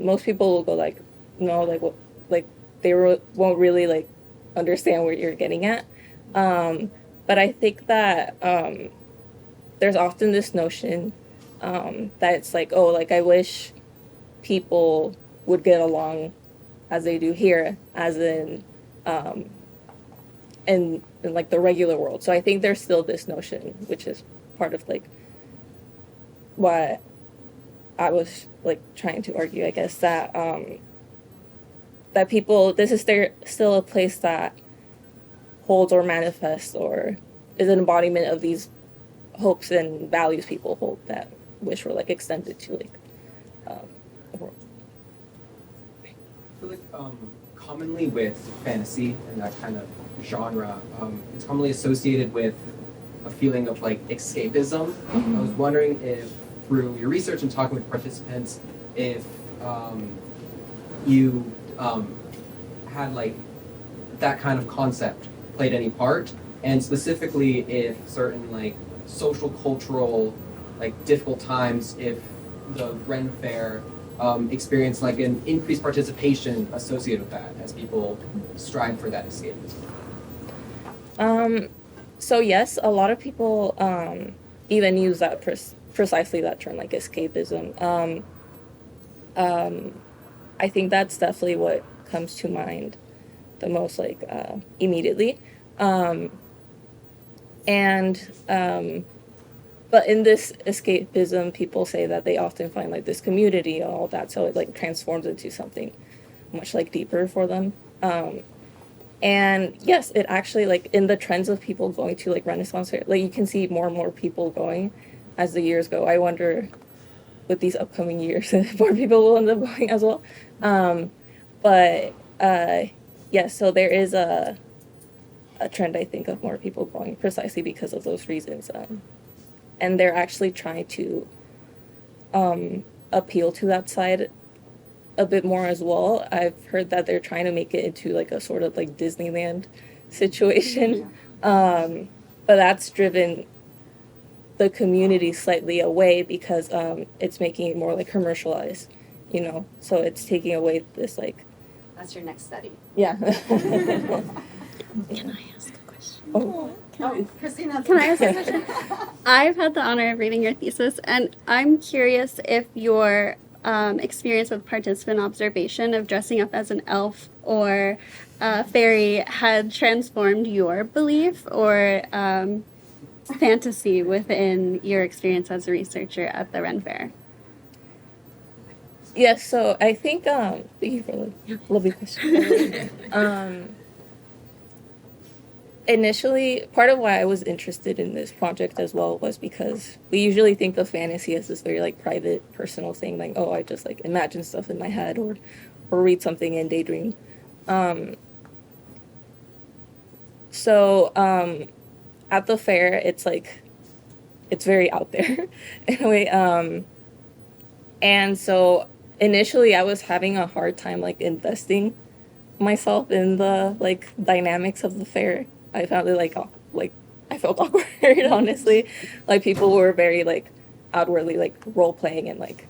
most people will go like no, like what, like they won't really like understand what you're getting at, but I think that there's often this notion that it's like, oh, like I wish people would get along as they do here, as in like the regular world. So I think there's still this notion, which is part of like what I was like trying to argue, I guess, that that people, this is still a place that holds or manifests or is an embodiment of these hopes and values people hold that wish were like extended to like the world. I feel like commonly with fantasy and that kind of genre, it's commonly associated with a feeling of like escapism. I was wondering if through your research and talking with participants, if you had like that kind of concept played any part, and specifically if certain like social cultural like difficult times, if the Ren Fair experienced like an increased participation associated with that as people strive for that escapism. So yes, a lot of people even use that precisely that term, like escapism. I think that's definitely what comes to mind the most, like immediately. But in this escapism, people say that they often find like this community and all that, so it like transforms into something much like deeper for them. And yes, it actually like in the trends of people going to like Renaissance Fair, like you can see more and more people going as the years go. I wonder with these upcoming years if more people will end up going as well. Yeah, so there is a trend, I think, of more people going precisely because of those reasons. And they're actually trying to appeal to that side a bit more as well. I've heard that they're trying to make it into like a sort of like Disneyland situation. But that's driven the community slightly away because it's making it more like commercialized, you know? So it's taking away this like... That's your next study. Yeah. Can I ask a question? Christina. Can I ask a question? I've had the honor of reading your thesis, and I'm curious if your experience with participant observation of dressing up as an elf or a fairy had transformed your belief or fantasy within your experience as a researcher at the Ren Fair. Yes, so I think, thank you for the lovely question. Initially, part of why I was interested in this project as well was because we usually think of fantasy as this very like private, personal thing, like, oh, I just like imagine stuff in my head or read something and daydream. So at the fair, it's like, it's very out there in a way. And so initially I was having a hard time like investing myself in the like dynamics of the fair. I found it like I felt awkward, honestly. Like people were very like outwardly like role playing and like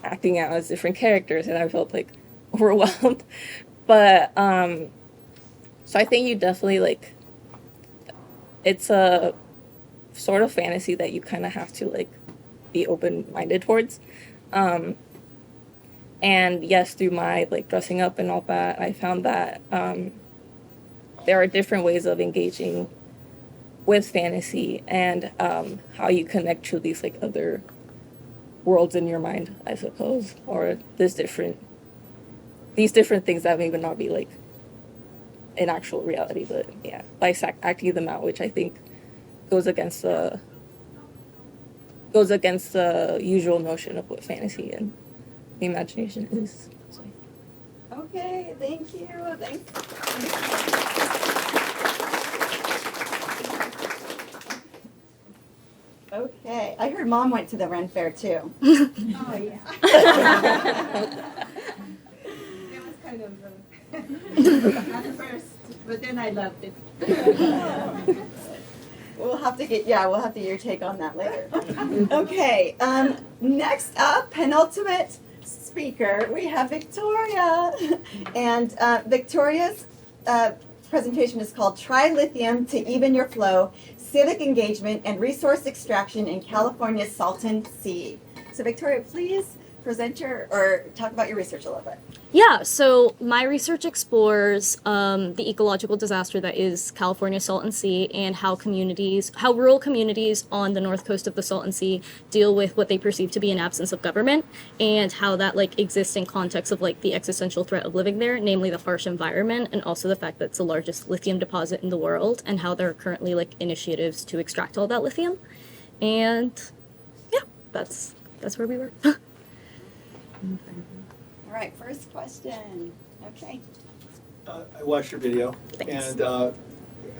acting out as different characters, and I felt like overwhelmed. But so I think you definitely like, it's a sort of fantasy that you kind of have to like be open-minded towards. And yes, through my like dressing up and all that, I found that there are different ways of engaging with fantasy and how you connect to these like other worlds in your mind, I suppose, or these different things that may not be like in actual reality, but yeah, by acting them out, which I think goes against the usual notion of what fantasy and the imagination is. So. Okay, thank you. Thanks. Okay, I heard Mom went to the Ren Fair too. Oh yeah. It was kind of at first, but then I loved it. We'll have to get your take on that later. Okay, next up, penultimate speaker, we have Victoria. And Victoria's presentation is called Trilithium to Even Your Flow, Civic Engagement and Resource Extraction in California's Salton Sea. So Victoria, please present or talk about your research a little bit. Yeah, so my research explores the ecological disaster that is California's Salton Sea and how rural communities on the north coast of the Salton Sea deal with what they perceive to be an absence of government, and how that like exists in context of like the existential threat of living there, namely the harsh environment, and also the fact that it's the largest lithium deposit in the world, and how there are currently like initiatives to extract all that lithium. And yeah, that's where we were. All right, first question. Okay. I watched your video. Thanks. And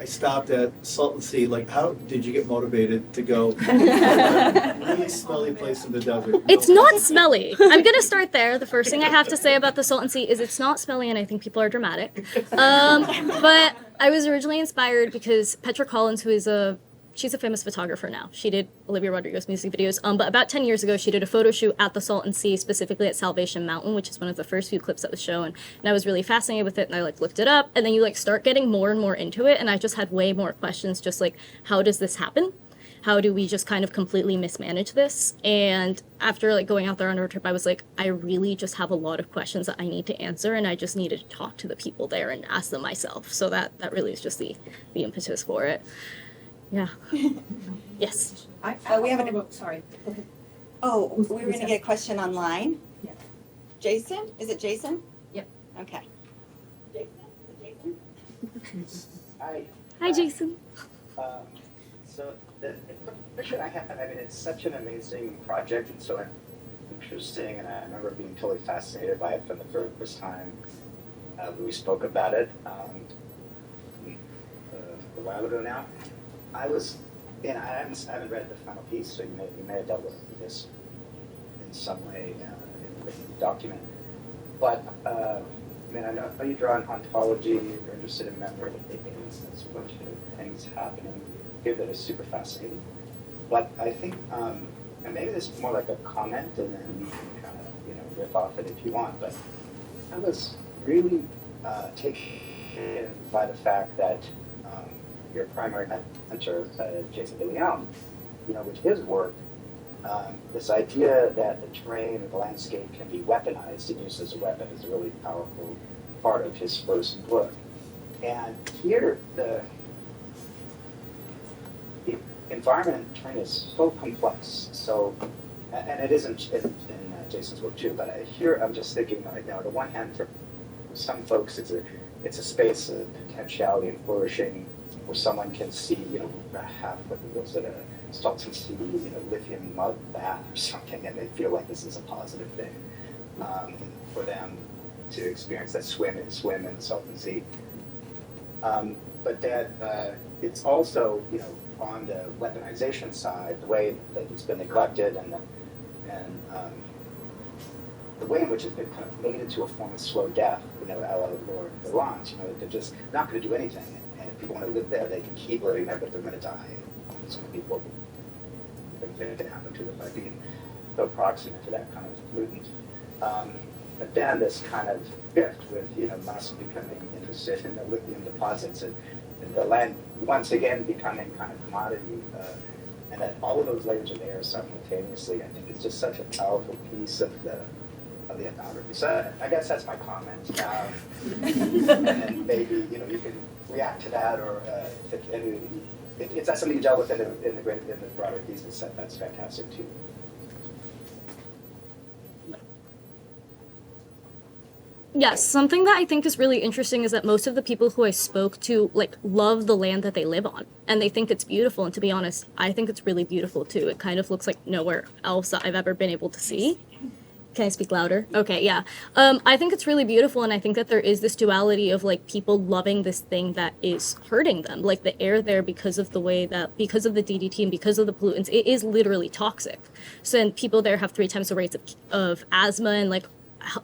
I stopped at Salton Sea. Like, how did you get motivated to go really smelly place in the desert? It's not smelly. I'm gonna start there. The first thing I have to say about the Salton Sea is it's not smelly, and I think people are dramatic. But I was originally inspired because Petra Collins, who is she's a famous photographer now. She did Olivia Rodrigo's music videos. But about 10 years ago, she did a photo shoot at the Salton Sea, specifically at Salvation Mountain, which is one of the first few clips that was shown. And I was really fascinated with it, and I like looked it up. And then you like start getting more and more into it, and I just had way more questions, just like, how does this happen? How do we just kind of completely mismanage this? And after like going out there on a road trip, I was like, I really just have a lot of questions that I need to answer, and I just needed to talk to the people there and ask them myself. So that really is just the impetus for it. Yeah. Yes. We have sorry. Oh, we were going to get a question online. Yeah. Jason? Is it Jason? Yep. Okay. Hi. Hi, Jason. So the question I have, I mean, it's such an amazing project and so interesting, and I remember being totally fascinated by it from the first time we spoke about it a while ago now. I haven't read the final piece, so you may have dealt with this in some way in the document. But I mean, I know you draw on ontology. You're interested in memory. There's a bunch of things happening here that is super fascinating. But I think, and maybe this is more like a comment, and then you can kind of riff off it if you want. But I was really taken by the fact that your primary mentor, Jason DeLeon, with his work, this idea that the terrain or the landscape can be weaponized and used as a weapon is a really powerful part of his first book. And here, the environment and terrain is so complex. So, and it isn't in Jason's work too, but here I'm just thinking, on the one hand, for some folks, it's a space of potentiality and flourishing, where someone can see, half what was at a Salton Sea, lithium mud bath or something, and they feel like this is a positive thing for them to experience that swim in the Salton Sea. But that it's also, on the weaponization side, the way that it's been neglected and the way in which it's been kind of made into a form of slow death, a la Lord of the Lawns, they're just not going to do anything. And if people want to live there, they can keep living there, but they're going to die. It's going to be what we that can happen to them by being so proximate to that kind of pollutant. But then this kind of shift with, Musk becoming interested in the lithium deposits and the land once again becoming kind of commodity, and that all of those layers are there simultaneously. I think it's just such a powerful piece of the ethnography. So I guess that's my comment. And then maybe you can react to that, or if that's something you dealt with in the broader thesis, that's fantastic too. Yes, something that I think is really interesting is that most of the people who I spoke to love the land that they live on, and they think it's beautiful. And to be honest, I think it's really beautiful too. It kind of looks like nowhere else that I've ever been able to see. Can I speak louder? Okay, yeah. I think it's really beautiful, and I think that there is this duality of people loving this thing that is hurting them. Like the air there, because of the DDT and because of the pollutants, it is literally toxic. So and people there have 3 times the rates of asthma and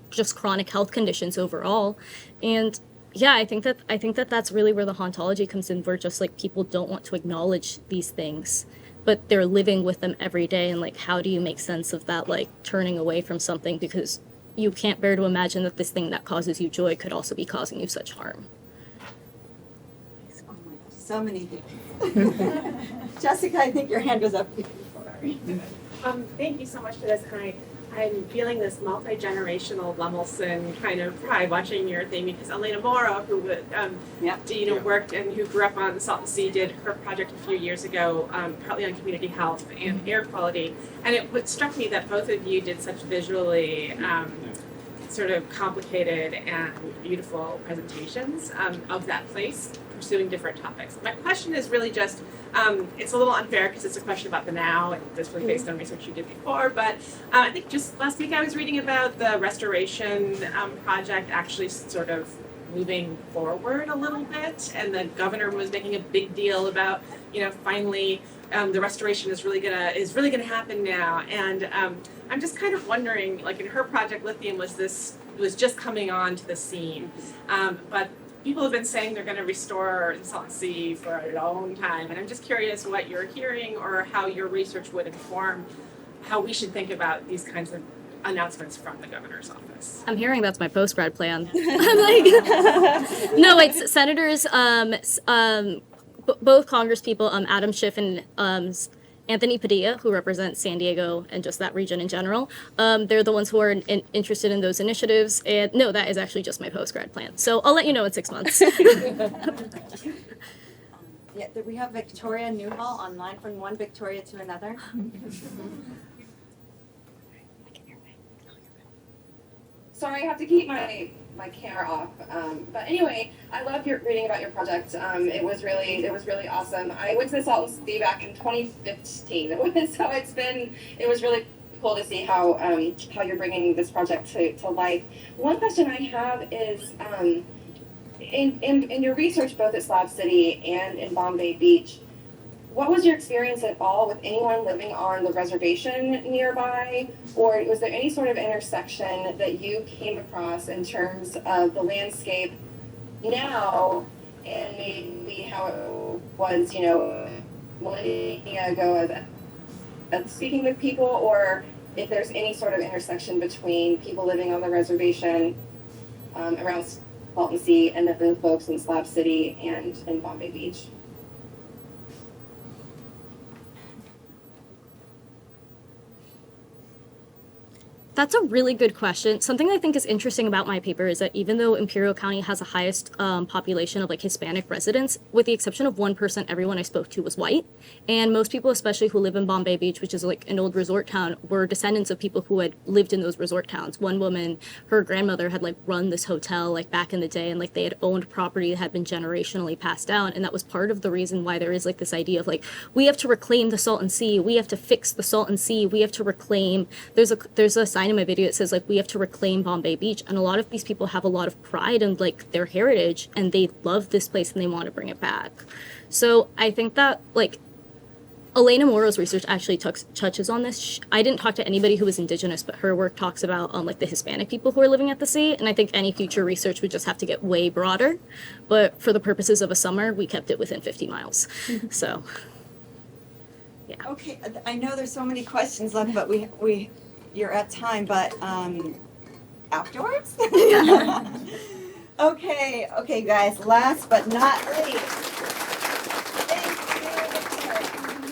just chronic health conditions overall. And yeah, I think that that's really where the hauntology comes in, where just people don't want to acknowledge these things, but they're living with them every day. And how do you make sense of that, turning away from something because you can't bear to imagine that this thing that causes you joy could also be causing you such harm. Oh my gosh, so many things. Jessica, I think your hand was up. Sorry. Thank you so much for this. I'm feeling this multi-generational Lemelson kind of pride watching your thing, because Elena Mora, who worked and who grew up on the Salton Sea, did her project a few years ago, partly on community health and air quality. And it struck me that both of you did such visually sort of complicated and beautiful presentations of that place, pursuing different topics. My question is really just, it's a little unfair because it's a question about the now, and this was based on research you did before, but I think just last week I was reading about the restoration project actually sort of moving forward a little bit, and the governor was making a big deal about, finally the restoration is really gonna happen now. And I'm just kind of wondering, in her project, lithium was just coming on to the scene, but people have been saying they're going to restore the Salton Sea for a long time, and I'm just curious what you're hearing or how your research would inform how we should think about these kinds of announcements from the governor's office. I'm hearing that's my post-grad plan. I'm no, it's senators, both Congress people, Adam Schiff and Anthony Padilla, who represents San Diego and just that region in general. They're the ones who are interested in those initiatives. And no, that is actually just my post-grad plan. So I'll let you know in 6 months. Yeah, we have Victoria Newhall online from one Victoria to another. Sorry, I have to keep my camera off. But anyway, I loved reading about your project. It was really awesome. I went to the Salton Sea back in 2015. So it was really cool to see how you're bringing this project to life. One question I have is, in your research both at Slab City and in Bombay Beach, what was your experience at all with anyone living on the reservation nearby? Or was there any sort of intersection that you came across in terms of the landscape now and maybe how it was, millennia ago as speaking with people, or if there's any sort of intersection between people living on the reservation around Salton Sea and then the folks in Slab City and in Bombay Beach? That's a really good question. Something I think is interesting about my paper is that even though Imperial County has the highest population of Hispanic residents, with the exception of one person, everyone I spoke to was white. And most people, especially who live in Bombay Beach, which is an old resort town, were descendants of people who had lived in those resort towns. One woman, her grandmother had run this hotel back in the day, and they had owned property that had been generationally passed down. And that was part of the reason why there is this idea of we have to reclaim the Salton Sea, we have to fix the Salton Sea, we have to reclaim. There's a sign in my video that says we have to reclaim Bombay Beach, and a lot of these people have a lot of pride in their heritage, and they love this place and they want to bring it back. So I think that Elena Moro's research actually touches on this. I didn't talk to anybody who was indigenous, but her work talks about the Hispanic people who are living at the sea, and I think any future research would just have to get way broader, but for the purposes of a summer we kept it within 50 miles. So Yeah. Okay, I know there's so many questions left, but you're at time, but afterwards? Okay, guys, last but not least. Thank you,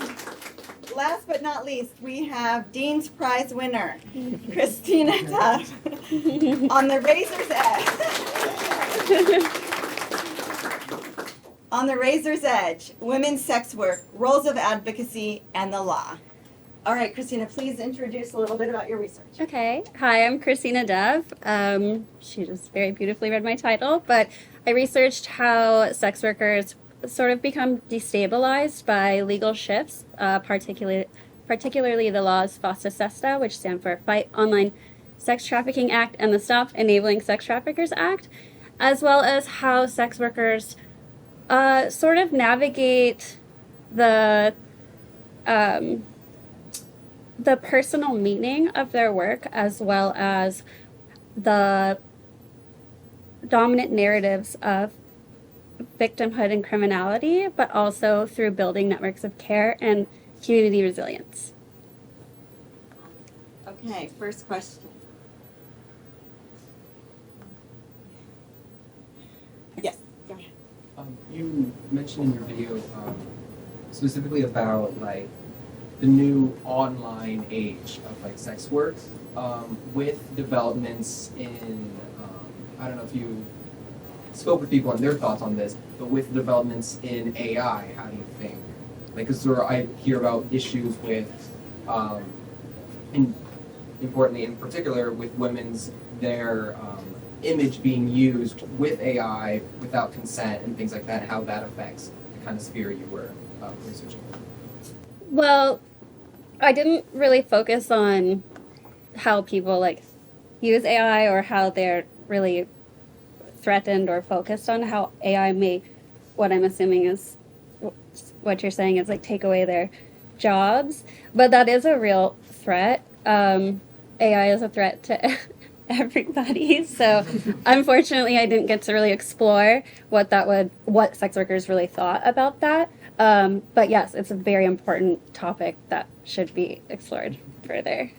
Victor. Last but not least, we have Dean's Prize winner, Christina Duff, on the Razor's Edge. On the Razor's Edge, Women's Sex Work, Roles of Advocacy, and the Law. All right, Christina, please introduce a little bit about your research. Okay. Hi, I'm Christina Dev. She just very beautifully read my title, but I researched how sex workers sort of become destabilized by legal shifts, particularly the laws FOSTA SESTA, which stand for Fight Online Sex Trafficking Act, and the Stop Enabling Sex Traffickers Act, as well as how sex workers sort of navigate the personal meaning of their work, as well as the dominant narratives of victimhood and criminality, but also through building networks of care and community resilience. Okay, first question. Yes, go ahead. You mentioned in your video specifically about like the new online age of like sex work with developments in I don't know if you spoke with people and their thoughts on this, but with developments in AI, how do you think? Like, because I hear about issues with, and importantly, in particular, with their image being used with AI without consent and things like that, how that affects the kind of sphere you were researching. Well, I didn't really focus on how people like use AI or how they're really threatened or focused on how AI may, what I'm assuming is what you're saying is like take away their jobs, but that is a real threat. AI is a threat to everybody, so unfortunately I didn't get to really explore what sex workers really thought about that. But yes, it's a very important topic that should be explored further.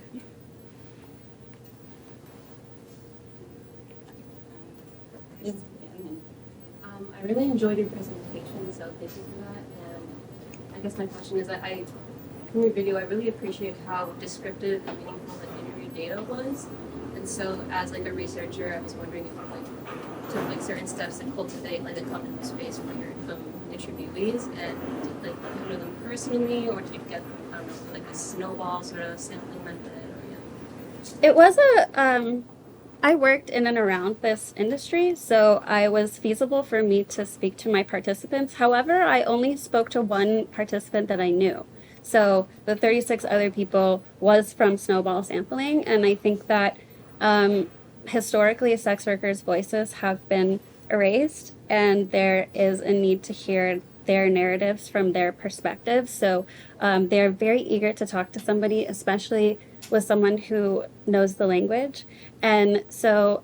I really enjoyed your presentation, so thank you for that. And I guess my question is that from your video, I really appreciate how descriptive and meaningful the interview data was. And so as like a researcher, I was wondering if you like took like certain steps to cultivate like a comfortable space for your interviewees, and did like you know them personally, or did you get I don't know like a snowball sort of sampling method? Or yeah. It was I worked in and around this industry, so it was feasible for me to speak to my participants. However, I only spoke to one participant that I knew. So the 36 other people was from snowball sampling, and I think that historically sex workers' voices have been erased, and there is a need to hear their narratives from their perspective. So they're very eager to talk to somebody, especially with someone who knows the language. And so,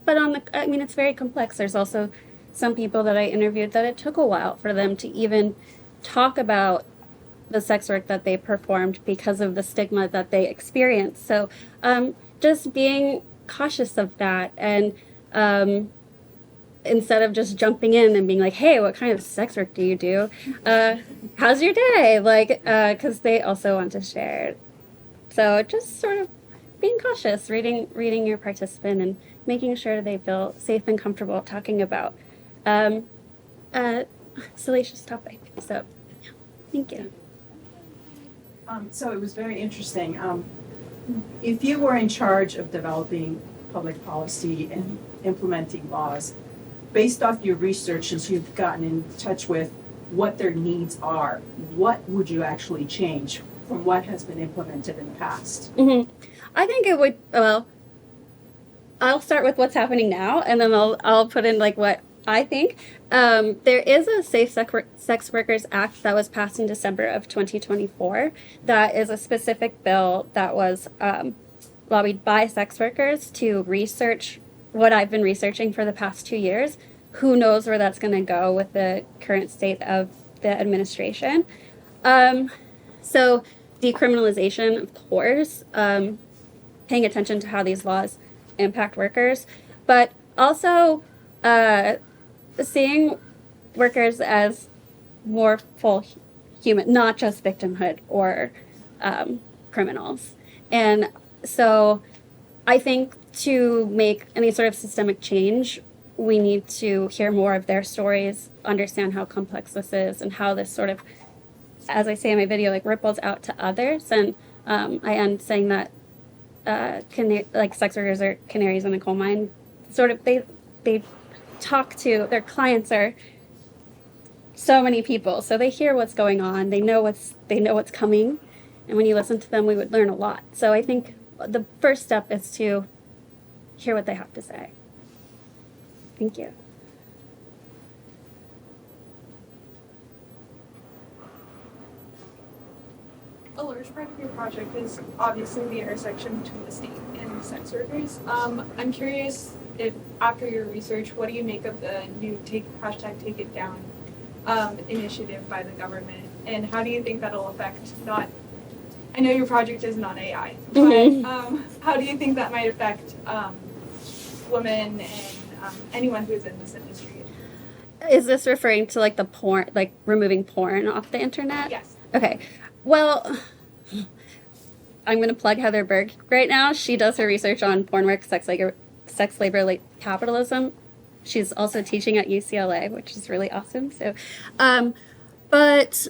but it's very complex. There's also some people that I interviewed that it took a while for them to even talk about the sex work that they performed because of the stigma that they experienced. So just being cautious of that, and instead of just jumping in and being like, hey, what kind of sex work do you do? How's your day? Like, because they also want to share. So just sort of being cautious, reading your participant and making sure they feel safe and comfortable talking about a salacious topic. So, yeah, thank you. So it was very interesting. If you were in charge of developing public policy and implementing laws, based off your research, since you've gotten in touch with what their needs are, what would you actually change from what has been implemented in the past? Mm-hmm. I think it would, well, I'll start with what's happening now, and then I'll put in like what I think. There is a Safe Sex Workers Act that was passed in December of 2024 that is a specific bill that was lobbied by sex workers to research what I've been researching for the past 2 years. Who knows where that's going to go with the current state of the administration. So decriminalization, of course, paying attention to how these laws impact workers, but also seeing workers as more full human, not just victimhood or criminals. And so I think to make any sort of systemic change, we need to hear more of their stories, understand how complex this is, and how this sort of, as I say in my video, like ripples out to others. And I end saying that like sex workers are canaries in a coal mine. Sort of, they talk to their clients are so many people, so they hear what's going on. They know what's coming, and when you listen to them, we would learn a lot. So I think the first step is to hear what they have to say. Thank you. A large part of your project is obviously the intersection between the state and sex workers. I'm curious if, after your research, what do you make of the new #Take It Down initiative by the government, and how do you think that'll affect not? I know your project isn't on AI, but how do you think that might affect women and anyone who's in this industry? Is this referring to like the porn, like removing porn off the internet? Yes. Okay. Well, I'm going to plug Heather Berg right now. She does her research on porn work, sex labor, like capitalism. She's also teaching at UCLA, which is really awesome. So, but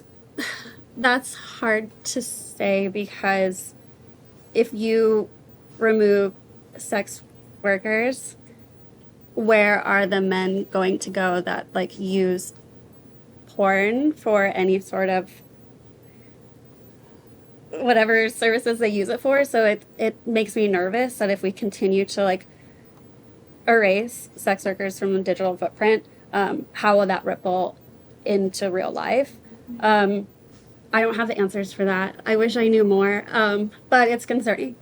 that's hard to say, because if you remove sex workers, where are the men going to go that like use porn for any sort of whatever services they use it for? So it makes me nervous that if we continue to like erase sex workers from the digital footprint, how will that ripple into real life? I don't have the answers for that. I wish I knew more, but it's concerning.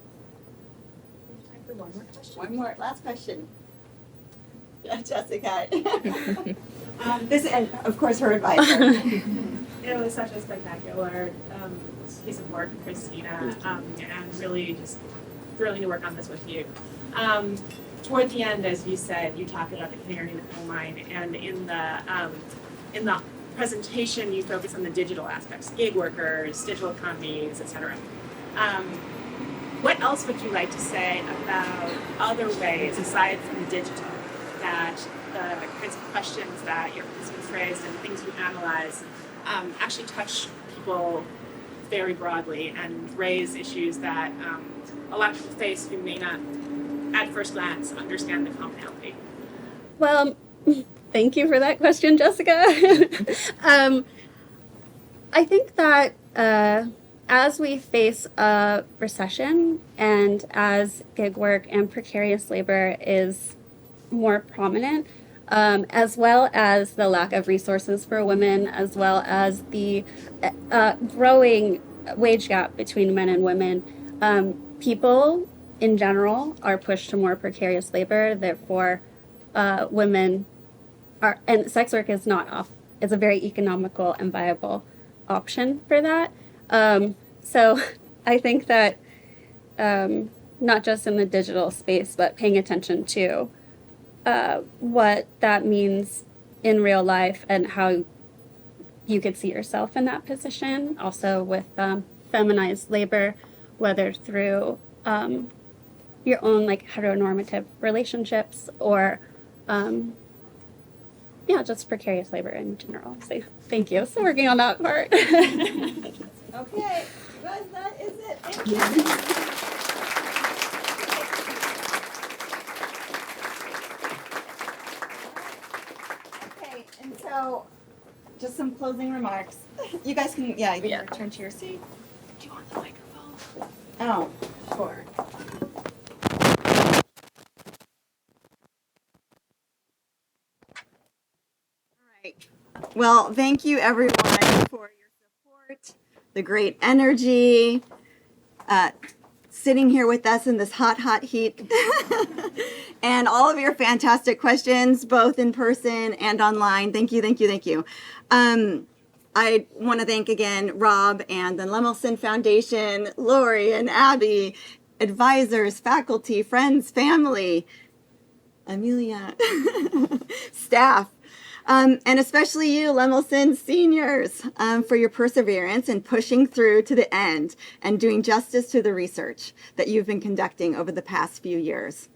Time for one more question. One more, last question. Yeah, Jessica. This, and of course her advisor. It was such a spectacular piece of work, Christina, and really just thrilling to work on this with you. Toward the end, as you said, you talked about the canary in the coal mine, and in the presentation, you focus on the digital aspects, gig workers, digital economies, etc. What else would you like to say about other ways, aside from digital, that the kinds of questions that your participants raised and things you analyze actually touch people very broadly and raise issues that a lot of people face who may not, at first glance, understand the commonality? Well, thank you for that question, Jessica. I think that as we face a recession and as gig work and precarious labor is more prominent, as well as the lack of resources for women, as well as the growing wage gap between men and women, people in general are pushed to more precarious labor. Therefore, women are, and sex work is is a very economical and viable option for that. So I think that not just in the digital space, but paying attention to what that means in real life and how you could see yourself in that position. Also with feminized labor, whether through your own like heteronormative relationships or just precarious labor in general. So thank you. So working on that part. Okay, you guys, that is it. Thank you. Okay, and so just some closing remarks. You guys can, you can return to your seat. Do you want the microphone? Oh, sure. All right. Well, thank you everyone for your support, the great energy, sitting here with us in this hot, hot heat, and all of your fantastic questions, both in person and online. Thank you, thank you, thank you. I want to thank again Rob and the Lemelson Foundation, Lori and Abby, advisors, faculty, friends, family, Amelia, staff, and especially you, Lemelson seniors, for your perseverance and pushing through to the end and doing justice to the research that you've been conducting over the past few years.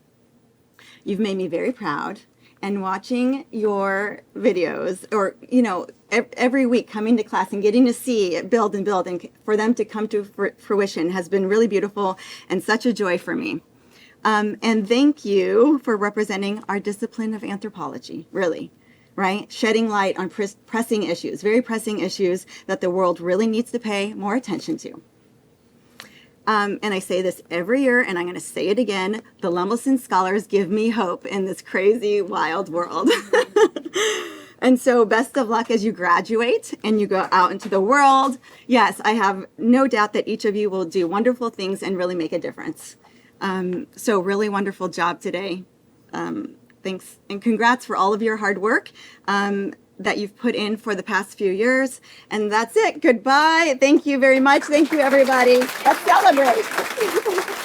You've made me very proud, and watching your videos, or, you know, every week coming to class and getting to see it build and build and for them to come to fruition has been really beautiful and such a joy for me. And thank you for representing our discipline of anthropology, really, right? Shedding light on pressing issues, very pressing issues that the world really needs to pay more attention to. And I say this every year, and I'm going to say it again. The Lemelson scholars give me hope in this crazy, wild world. And so best of luck as you graduate and you go out into the world. Yes, I have no doubt that each of you will do wonderful things and really make a difference. So really wonderful job today. Thanks and congrats for all of your hard work that you've put in for the past few years. And that's it. Goodbye. Thank you very much. Thank you, everybody. Let's celebrate.